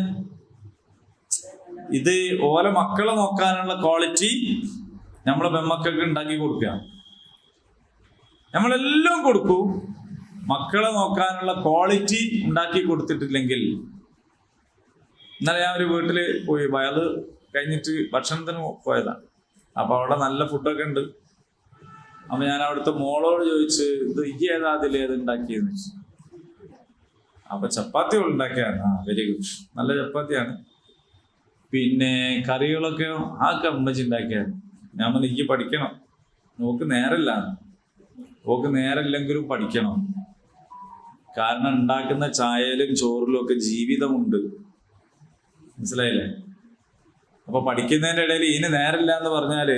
ഇത് ഓരോ മക്കളെ നോക്കാനുള്ള ക്വാളിറ്റി നമ്മളെ പെൺമക്കൾക്ക് ഉണ്ടാക്കി കൊടുക്കുക. നമ്മളെല്ലാം കൊടുക്കൂ, മക്കളെ നോക്കാനുള്ള ക്വാളിറ്റി ഉണ്ടാക്കി കൊടുത്തിട്ടില്ലെങ്കിൽ. ഇന്നലെ ഞാൻ ഒരു വീട്ടില് പോയി, വയത് കഴിഞ്ഞിട്ട് ഭക്ഷണത്തിന് പോയതാണ്. അപ്പൊ അവിടെ നല്ല ഫുഡൊക്കെ ഉണ്ട്. അപ്പൊ ഞാൻ അവിടുത്തെ മോളോട് ചോദിച്ച്, ഇത് ഈ ഏതാ അതിലേത് ഉണ്ടാക്കിയെന്ന് ചോദിച്ചു. അപ്പൊ ചപ്പാത്തി ഉണ്ടാക്കിയാണ്. വെരി ഗുഡ്, നല്ല ചപ്പാത്തിയാണ്. പിന്നെ കറികളൊക്കെ അമ്മച്ചി ഉണ്ടാക്കിയാണ്. ഞാൻ പറഞ്ഞു, എനിക്ക് പഠിക്കണം, നോക്ക് നേരല്ല, നോക്ക് നേരല്ലെങ്കിലും പഠിക്കണം. കാരണം ഉണ്ടാക്കുന്ന ചായയിലും ചോറിലും ഒക്കെ ജീവിതമുണ്ട്, മനസ്സിലായില്ലേ? അപ്പൊ പഠിക്കുന്നതിന്റെ ഇടയിൽ ഇതിന് നേരല്ല എന്ന് പറഞ്ഞാല്,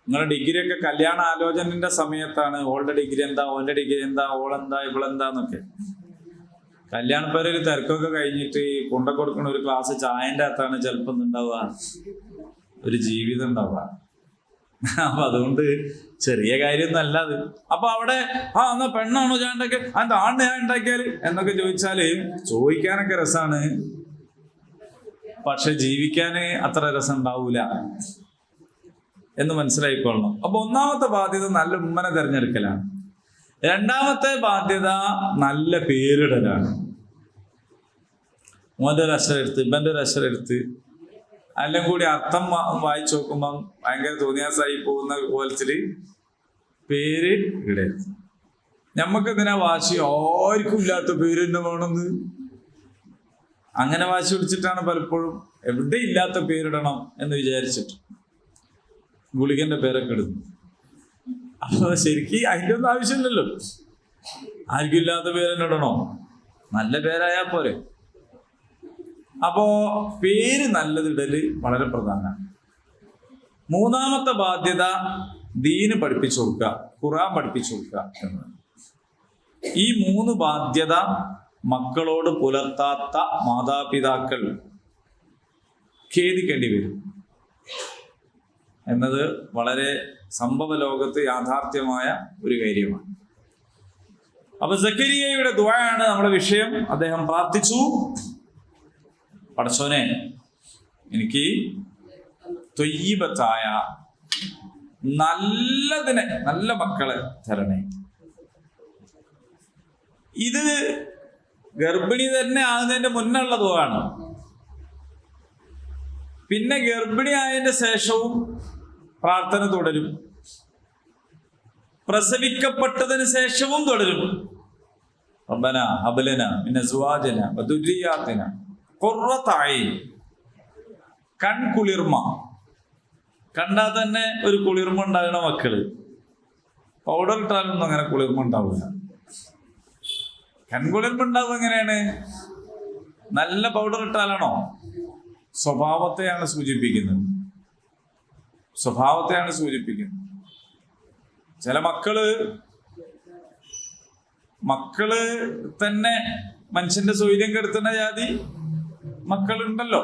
നിങ്ങളുടെ ഡിഗ്രി ഒക്കെ കല്യാണ ആലോചനന്റെ സമയത്താണ്. ഓളുടെ ഡിഗ്രി എന്താ, ഓന്റെ ഡിഗ്രി എന്താ, ഓളെന്താ, ഇവളെന്താന്നൊക്കെ. കല്യാണപ്പേരൊരു തിരക്കൊക്കെ കഴിഞ്ഞിട്ട് കൊണ്ട കൊടുക്കുന്ന ഒരു ഗ്ലാസ് ചായന്റെ അകത്താണ് ചിലപ്പോൾ ഉണ്ടാവുക ഒരു ജീവിതം ഉണ്ടാവുക. അപ്പൊ അതുകൊണ്ട് ചെറിയ കാര്യമൊന്നും അല്ല അത്. അപ്പൊ അവിടെ എന്നാ പെണ്ണാണോ ഞാൻ ഉണ്ടാക്കിയ, അതിന്റെ ആണ് ഞാൻ ഉണ്ടാക്കിയാല് എന്നൊക്കെ ചോദിച്ചാല് ചോദിക്കാനൊക്കെ രസാണ്. പക്ഷെ ജീവിക്കാൻ അത്ര രസം ഉണ്ടാവൂല എന്ന് മനസ്സിലായിക്കൊള്ളണം. അപ്പൊ ഒന്നാമത്തെ ബാധ്യത നല്ല ഉമ്മനെ തിരഞ്ഞെടുക്കലാണ്. രണ്ടാമത്തെ ബാധ്യത നല്ല പേരിടലാണ്. മോന്റെ ഒരു അക്ഷരം എടുത്ത് ഇവന്റെ ഒരു അക്ഷരം എടുത്ത് എല്ലാം കൂടി അർത്ഥം വായിച്ചു നോക്കുമ്പം ഭയങ്കര തോന്നിയാസായി പോകുന്ന കോലത്തില് പേര് ഇടരുത്. ഞമ്മക്ക് എന്തിനാ വാശി? ആർക്കും ഇല്ലാത്ത പേര് തന്നെ വേണമെന്ന് അങ്ങനെ വാശി പിടിച്ചിട്ടാണ് പലപ്പോഴും എവിടെ ഇല്ലാത്ത പേരിടണം എന്ന് വിചാരിച്ചിട്ട് ഗുളികന്റെ പേരൊക്കെ ഇടുന്നു. അപ്പൊ ശരിക്കും അതിൻ്റെ ഒന്നും ആവശ്യമില്ലല്ലോ. ആർക്കും ഇല്ലാത്ത പേര് തന്നെ ഇടണോ? നല്ല പേരായാ പോരെ. അപ്പോ പേര് നല്ലതിടല് വളരെ പ്രധാനമാണ്. മൂന്നാമത്തെ ബാധ്യത ദീന് പഠിപ്പിച്ചു കൊടുക്കുക, ഖുർആൻ പഠിപ്പിച്ചു കൊടുക്കുക എന്നാണ്. ഈ 3 ബാധ്യത മക്കളോട് പുലർത്താത്ത മാതാപിതാക്കൾ ഖേദിക്കേണ്ടി വരും എന്നത് വളരെ സംഭവ ലോകത്ത് യാഥാർത്ഥ്യമായ ഒരു കാര്യമാണ്. അപ്പൊ സക്കരിയയുടെ ദുആയാണ് നമ്മുടെ വിഷയം. അദ്ദേഹം പ്രാർത്ഥിച്ചു, പടച്ചോനെ എനിക്ക് ത്വയ്യിബത്തായ നല്ല മക്കളെ തരണേ. ഇത് ഗർഭിണി തന്നെ ആകുന്നതിന്റെ മുന്നുള്ള ദുആണ്. പിന്നെ ഗർഭിണി ആയതിന്റെ ശേഷവും പ്രാർത്ഥന തുടരും, പ്രസവിക്കപ്പെട്ടതിന് ശേഷവും തുടരും. റബ്ബന ഹബ് ലനാ മിൻ അസ്വാജിന വദുരിയാതിന ഖുർറത അയ്ൻ. കൺകുളിർമ കണ്ടാൽ തന്നെ ഒരു കുളിർമ ഉണ്ടാകണ മക്കള്. പൗഡർ ഇട്ടാലൊന്നും അങ്ങനെ കുളിർമ ഉണ്ടാവില്ല. കൺകുളിർമ ഉണ്ടാവുക എങ്ങനെയാണ്? നല്ല പൗഡർ ഇട്ടാലാണോ? സ്വഭാവത്തെയാണ് സൂചിപ്പിക്കുന്നത്. ചില മക്കള് തന്നെ മനുഷ്യന്റെ സ്വൈര്യം കെടുത്തുന്ന ജാതി മക്കളുണ്ടല്ലോ.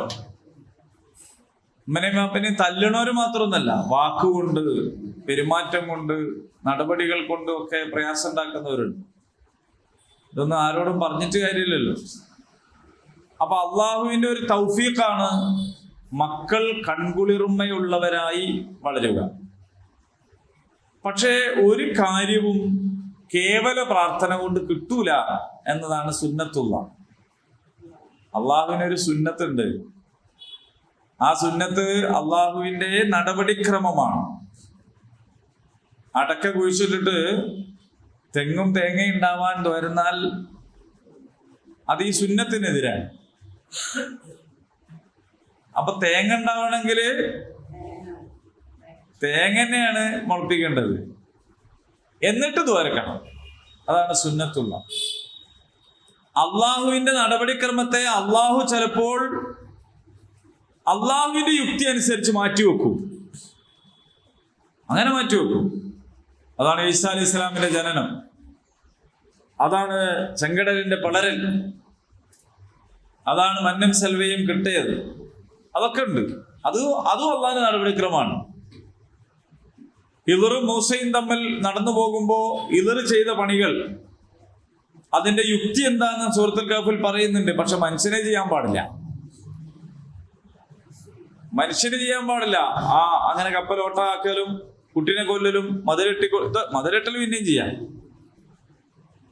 ഉമ്മനെയും വാപ്പനെയും തല്ലണവര് മാത്രമൊന്നല്ല, വാക്കുകൊണ്ട്, പെരുമാറ്റം കൊണ്ട്, നടപടികൾ കൊണ്ടും ഒക്കെ പ്രയാസം ഉണ്ടാക്കുന്നവരുണ്ട്. ഇതൊന്നും ആരോടും പറഞ്ഞിട്ട് കാര്യമില്ലല്ലോ. അപ്പൊ അള്ളാഹുവിന്റെ ഒരു തൗഫീഖാണ് മക്കൾ കൺകുളിർമയുള്ളവരായി വളരുക. പക്ഷേ ഒരു കാര്യവും കേവല പ്രാർത്ഥന കൊണ്ട് കിട്ടൂല എന്നതാണ് സുന്നത്തുള്ള. അള്ളാഹുവിനൊരു സുന്നത്തുണ്ട്. ആ സുന്നത്ത് അള്ളാഹുവിന്റെ നടപടിക്രമമാണ്. അടക്ക കുഴിച്ചിട്ടിട്ട് തെങ്ങും തേങ്ങയും ഉണ്ടാവാൻ വരുന്നാൽ അത് ഈ സുന്നത്തിനെതിരാണ്. അപ്പൊ തേങ്ങ ഉണ്ടാവണമെങ്കിൽ തേങ്ങ തന്നെയാണ് മുളപ്പിക്കേണ്ടത്, എന്നിട്ട് ദ്വാരക്കണം. അതാണ് സുന്നത്തുള്ള. അള്ളാഹുവിന്റെ നടപടിക്രമത്തെ അള്ളാഹു ചിലപ്പോൾ അള്ളാഹുവിന്റെ യുക്തി അനുസരിച്ച് മാറ്റിവെക്കും. അങ്ങനെ മാറ്റിവെക്കും. അതാണ് ഈസാ അലൈഹി ഇസ്ലാമിന്റെ ജനനം, അതാണ് ചെങ്കടലിന്റെ പടരൽ, അതാണ് മന്നും സെൽവയും കിട്ടിയത്. അതൊക്കെ ഉണ്ട്. അതും അള്ളാഹിന്റെ നടപടിക്രമമാണ്. ഹിദറും മൂസയും തമ്മിൽ നടന്നു പോകുമ്പോ ഹിദർ ചെയ്ത പണികൾ, അതിന്റെ യുക്തി എന്താന്ന് സൂറത്തുൽ കഹ്ഫിൽ പറയുന്നുണ്ട്. പക്ഷെ മനുഷ്യനെ ചെയ്യാൻ പാടില്ല. അങ്ങനെ കപ്പലോട്ടാക്കലും കുട്ടിനെ കൊല്ലലും മതിലെട്ടലും പിന്നെയും ചെയ്യാം.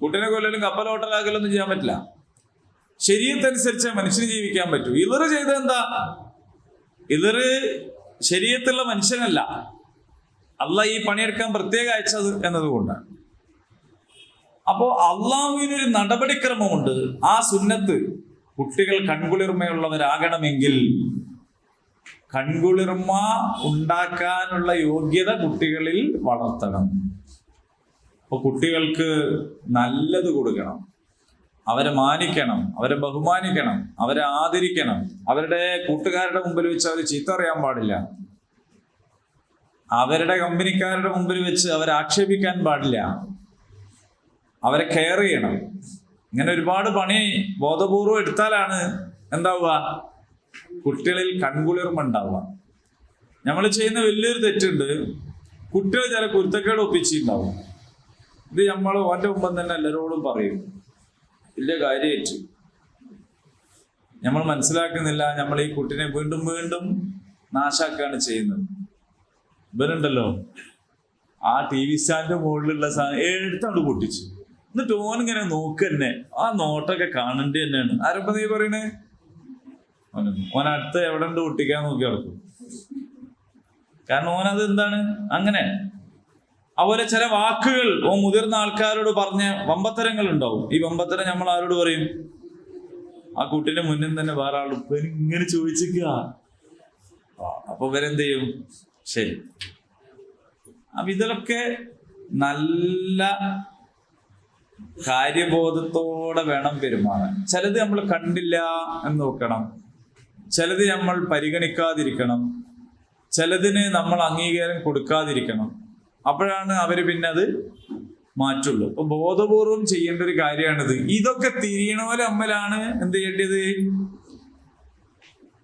കുട്ടിനെ കൊല്ലലും കപ്പലോട്ടലാക്കലൊന്നും ചെയ്യാൻ പറ്റില്ല. ശരീഅത്തനുസരിച്ച് മനുഷ്യന് ജീവിക്കാൻ പറ്റൂ. ഇവർ ചെയ്തത് എന്താ? ഇവർ ശരീഅത്തുള്ള മനുഷ്യനല്ല, അള്ളാഹ് ഈ പണിയെടുക്കാൻ പ്രത്യേകം അയച്ചത് എന്നതുകൊണ്ടാണ്. അപ്പോ അള്ളാഹുവിനൊരു നടപടിക്രമമുണ്ട്. ആ സുന്നത്ത് കുട്ടികൾ കൺകുളിർമയുള്ളവരാകണമെങ്കിൽ കൺകുളിർമ ഉണ്ടാക്കാനുള്ള യോഗ്യത കുട്ടികളിൽ വളർത്തണം. അപ്പൊ കുട്ടികൾക്ക് നല്ലത് കൊടുക്കണം, അവരെ മാനിക്കണം, അവരെ ബഹുമാനിക്കണം, അവരെ ആദരിക്കണം. അവരുടെ കൂട്ടുകാരുടെ മുമ്പിൽ വെച്ച് അവർ ചീത്ത പറയാൻ പാടില്ല. അവരുടെ കമ്പനിക്കാരുടെ മുമ്പിൽ വെച്ച് അവരെ ആക്ഷേപിക്കാൻ പാടില്ല. അവരെ കെയർ ചെയ്യണം. ഇങ്ങനെ ഒരുപാട് പണി ബോധപൂർവം എടുത്താലാണ് എന്താവുക? കുട്ടികളിൽ കൺകുളിർമ ഉണ്ടാവുക. നമ്മൾ ചെയ്യുന്ന വലിയൊരു തെറ്റുണ്ട്. കുട്ടികൾ ചില കുരുത്തക്കേട് ഒപ്പിച്ചിട്ടുണ്ടാവും. ഇത് നമ്മൾ ഓൻ്റെ മുമ്പ് തന്നെ എല്ലാവരോടും പറയും, വലിയ കാര്യമായിട്ട് നമ്മൾ മനസ്സിലാക്കുന്നില്ല. നമ്മൾ ഈ കുട്ടിനെ വീണ്ടും വീണ്ടും നാശാക്കുകയാണ് ചെയ്യുന്നത്. ഇവരുണ്ടല്ലോ ആ TV സ്റ്റാൻഡിന്റെ മുകളിലുള്ള സാധനം എടുത്തോണ്ട് പൊട്ടിച്ചു. എന്നിട്ട് ഓനിങ്ങനെ നോക്കന്നെ, ആ നോട്ടൊക്കെ കാണേണ്ടി തന്നെയാണ്. ആരപ്പ നീ പറയണേ? ഓനടുത്ത് എവിടെ ഉണ്ട് പൊട്ടിക്കാൻ നോക്കി നടക്കും. കാരണം ഓനത് എന്താണ് അങ്ങനെ. അതുപോലെ ചില വാക്കുകൾ മുതിർന്ന ആൾക്കാരോട് പറഞ്ഞ വമ്പത്തരങ്ങൾ ഉണ്ടാവും. ഈ വമ്പത്തരം നമ്മൾ ആരോട് പറയും? ആ കുട്ടിന്റെ മുന്നിൽ തന്നെ വേറെ ആൾ ഇങ്ങനെ ചോദിച്ചിരിക്കുക. അപ്പൊ ഇവരെന്ത് ചെയ്യും? ശരി. അപ്പൊ ഇതിലൊക്കെ നല്ല കാര്യബോധത്തോടെ വേണം പെരുമാറാൻ. ചിലത് നമ്മൾ കണ്ടില്ല എന്ന് നോക്കണം, ചിലത് നമ്മൾ പരിഗണിക്കാതിരിക്കണം, ചിലതിന് നമ്മൾ അംഗീകാരം കൊടുക്കാതിരിക്കണം. അപ്പോഴാണ് അവര് പിന്നെ അത് മാറ്റുള്ളൂ. അപ്പൊ ബോധപൂർവം ചെയ്യേണ്ട ഒരു കാര്യമാണിത്. ഇതൊക്കെ തിരിയണ അമ്മലാണ് എന്ത് ചെയ്യേണ്ടത്?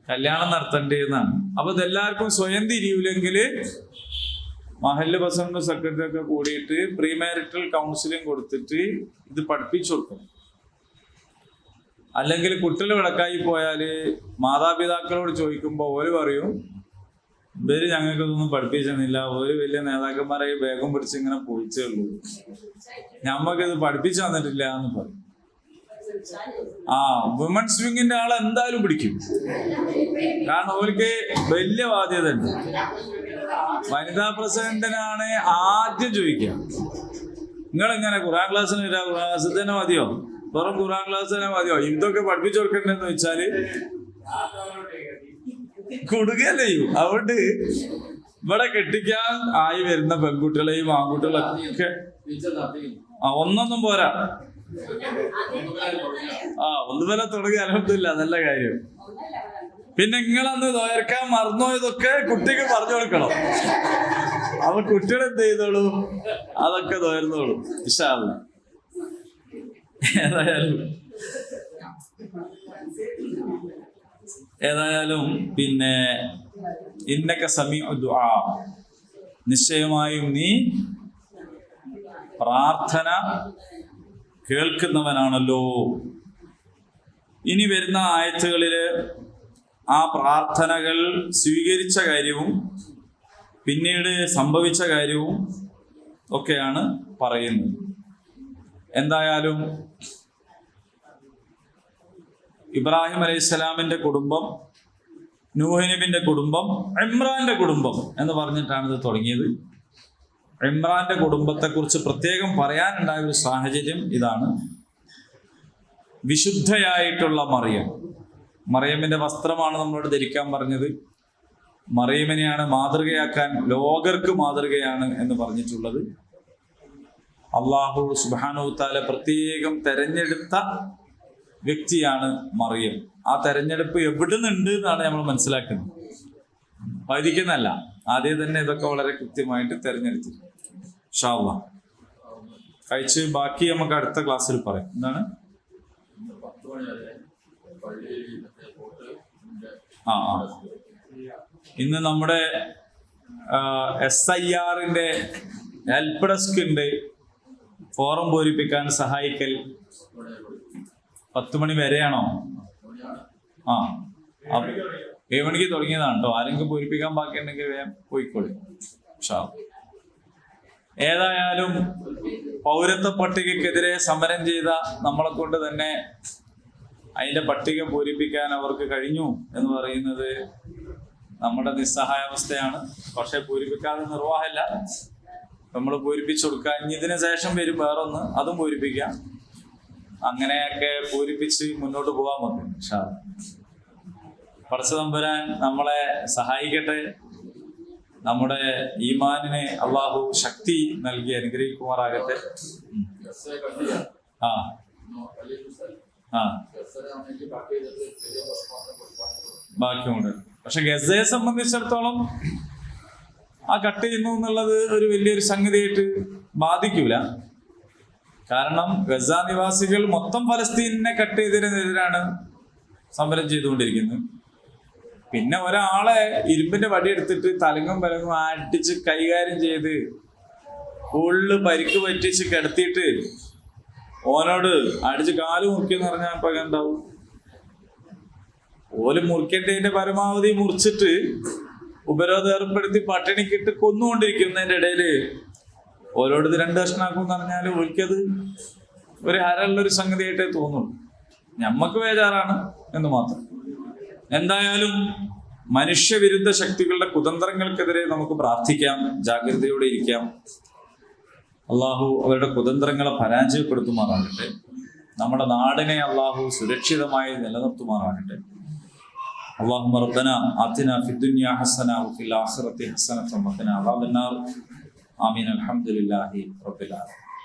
കല്യാണം നടത്തേണ്ടതെന്നാണ്. അപ്പൊ ഇതെല്ലാവർക്കും സ്വയം തിരിയൂലെങ്കിൽ മഹല്ല് പ്രസിഡന്റ് സെക്രട്ടറി ഒക്കെ കൂടിയിട്ട് പ്രീ മാരിറ്റൽ കൗൺസിലിംഗ് കൊടുത്തിട്ട് ഇത് പഠിപ്പിച്ചു കൊടുക്കണം. അല്ലെങ്കിൽ കുട്ടികൾ വിളക്കായി പോയാല് മാതാപിതാക്കളോട് ചോദിക്കുമ്പോൾ ഓര് പറയും, ഇവര് ഞങ്ങൾക്കൊന്നും പഠിപ്പിച്ചെന്നില്ല, ഒരു വലിയ നേതാക്കന്മാരെ വേഗം പിടിച്ച് ഇങ്ങനെ പോയിച്ചേ ഉള്ളൂ, ഞമ്മക്കിത് പഠിപ്പിച്ചു തന്നിട്ടില്ല എന്ന് പറയും. വുമൻസ് വിങ്ങിന്റെ ആളെ എന്തായാലും പിടിക്കും. കാരണം അവർക്ക് വലിയ ബാധ്യത ഉണ്ട്. വനിതാ പ്രസിഡന്റിനാണ് ആദ്യം ചോദിക്കുക, നിങ്ങളെങ്ങനെ ഖുർആൻ ക്ലാസ്സിന് ഖുർആൻ ക്ലാസ് തന്നെ മതിയോ, വെറും ഖുർആൻ ക്ലാസ് തന്നെ മതിയോ, ഇതൊക്കെ പഠിപ്പിച്ചു കൊടുക്കണ്ടെന്ന് വെച്ചാല് കൊടുക്കുകയല്ലേ ചെയ്യും. അതുകൊണ്ട് ഇവിടെ കെട്ടിക്കാൻ ആയി വരുന്ന പെൺകുട്ടികളെയും ആൺകുട്ടികളൊക്കെ ഒന്നൊന്നും പോരാ. ഒന്നുപോലെ തുടങ്ങി അൽഹംദുലില്ലാ, നല്ല കാര്യം. പിന്നെ നിങ്ങളന്ന് തോർക്കാൻ മറന്നുപോയതൊക്കെ കുട്ടിക്ക് പറഞ്ഞു കൊടുക്കണം. അവ കുട്ടികൾ എന്ത് ചെയ്തോളൂ, അതൊക്കെ തോരുന്നോളൂ ഇൻഷാ അല്ലാഹ്. ഏതായാലും പിന്നെ ഇന്നക സമീഉ ദുആ, നിശ്ചയമായും നീ പ്രാർത്ഥന കേൾക്കുന്നവനാണല്ലോ. ഇനി വരുന്ന ആയത്തുകളില് ആ പ്രാർത്ഥനകൾ സ്വീകരിച്ച കാര്യവും പിന്നീട് സംഭവിച്ച കാര്യവും ഒക്കെയാണ് പറയുന്നത്. എന്തായാലും ഇബ്രാഹിം അലൈഹിസ്സലാമിന്റെ കുടുംബം, നൂഹ് നബിന്റെ കുടുംബം, ഇമ്രാന്റെ കുടുംബം എന്ന് പറഞ്ഞിട്ടാണ് ഇത് തുടങ്ങിയത്. ഇമ്രാന്റെ കുടുംബത്തെക്കുറിച്ച് പ്രത്യേകം പറയാനുണ്ടായ ഒരു സാഹചര്യം ഇതാണ്. വിശുദ്ധയായിട്ടുള്ള മറിയമിന്റെ വസ്ത്രമാണ് നമ്മളോട് ധരിക്കാൻ പറഞ്ഞത്. മറിയമിനെയാണ് മാതൃകയാക്കാൻ, ലോകർക്ക് മാതൃകയാണ് എന്ന് പറഞ്ഞിട്ടുള്ളത്. അള്ളാഹു സുബ്ഹാനഹു തആല പ്രത്യേകം തെരഞ്ഞെടുത്ത വ്യക്തിയാണ് മറിയം. ആ തെരഞ്ഞെടുപ്പ് എവിടെ നിന്നുണ്ട് എന്നാണ് നമ്മൾ മനസ്സിലാക്കുന്നത്, വൈദിക്കുന്നല്ല. ആദ്യം തന്നെ ഇതൊക്കെ വളരെ കൃത്യമായിട്ട് തെരഞ്ഞെടുത്തിട്ടുണ്ട്. ഇൻഷാ അല്ലാഹ് കഴിച്ച് ബാക്കി നമുക്ക് അടുത്ത ക്ലാസ്സിൽ പറയാം. എന്താണ് ഇന്ന് നമ്മുടെ SIR-ന്റെ ഹെൽപ്പ് ഡെസ്ക് ഉണ്ട്, ഫോറം പൂരിപ്പിക്കാൻ സഹായിക്കൽ. 10 മണി വരെയാണോ? 7 മണിക്ക് തുടങ്ങിയതാണ് കേട്ടോ. ആരെങ്കിലും പൂരിപ്പിക്കാൻ ബാക്കിയുണ്ടെങ്കിൽ വേഗം പോയിക്കോളി. ഏതായാലും പൗരത്വ പട്ടികക്കെതിരെ സമരം ചെയ്ത നമ്മളെ കൊണ്ട് തന്നെ അതിന്റെ പട്ടിക പൂരിപ്പിക്കാൻ അവർക്ക് കഴിഞ്ഞു എന്ന് പറയുന്നത് നമ്മുടെ നിസ്സഹായാവസ്ഥയാണ്. പക്ഷെ പൂരിപ്പിക്കാതെ നിർവാഹമില്ല, നമ്മൾ പൂരിപ്പിച്ചു കൊടുക്കുക. ഇനി ഇതിന് ശേഷം വരും വേറൊന്ന്, അതും പൂരിപ്പിക്കാം. അങ്ങനെയൊക്കെ പൂരിപ്പിച്ച് മുന്നോട്ട് പോകാൻ പറ്റും. പടച്ച തമ്പുരാൻ നമ്മളെ സഹായിക്കട്ടെ. നമ്മുടെ ഈമാനിനെ അള്ളാഹു ശക്തി നൽകി അനുഗ്രഹിക്കുമാറാകട്ടെ. ബാക്കിയുണ്ട്. പക്ഷെ ഗസയെ സംബന്ധിച്ചിടത്തോളം ആ കട്ട് ചെയ്യുന്നു എന്നുള്ളത് ഒരു വലിയൊരു സംഗതിയായിട്ട് ബാധിക്കൂല. കാരണം ഗസ നിവാസികൾ മൊത്തം ഫലസ്തീനെ കട്ട് ചെയ്തതിനെതിരാണ് സമരം ചെയ്തുകൊണ്ടിരിക്കുന്നത്. പിന്നെ ഒരാളെ ഇരുമ്പിന്റെ വടി എടുത്തിട്ട് തലങ്ങും പലങ്ങും അടിച്ച് കൈകാര്യം ചെയ്ത് ഫുള്ള് പരിക്ക് പറ്റിച്ച് കിടത്തിയിട്ട് ഓനോട് അടിച്ച് കാല് മുക്കിയെന്ന് പറഞ്ഞാൽ ഇപ്പൊ എന്താവും? ഓല് മുറിക്കേണ്ടതിന്റെ പരമാവധി മുറിച്ചിട്ട് ഉപരോധം ഏർപ്പെടുത്തി പട്ടിണിക്കിട്ട് കൊന്നുകൊണ്ടിരിക്കുന്നതിന്റെ ഇടയില് ഓരോട് ഇത് 2 കഷ്ണാക്കും എന്ന് പറഞ്ഞാൽ ഓൽക്കത് ഒരു ഹരമുള്ളൊരു സംഗതിയായിട്ടേ തോന്നുള്ളൂ. ഞമ്മക്ക് ബേജാറാണ് എന്ന് മാത്രം. എന്തായാലും മനുഷ്യവിരുദ്ധ ശക്തികളുടെ കുതന്ത്രങ്ങൾക്കെതിരെ നമുക്ക് പ്രാർത്ഥിക്കാം, ജാഗ്രതയോടെ ഇരിക്കാം. അള്ളാഹു അവരുടെ കുതന്ത്രങ്ങളെ പരാജയപ്പെടുത്തുമാറാകട്ടെ. നമ്മുടെ നാടിനെ അള്ളാഹു സുരക്ഷിതമായി നിലനിർത്തുമാറാകട്ടെ. اللهم ربنا آتنا في الدنيا حسنة وفي الآخرة حسنة وقنا عذاب النار. آمين. الحمد لله رب العالمين.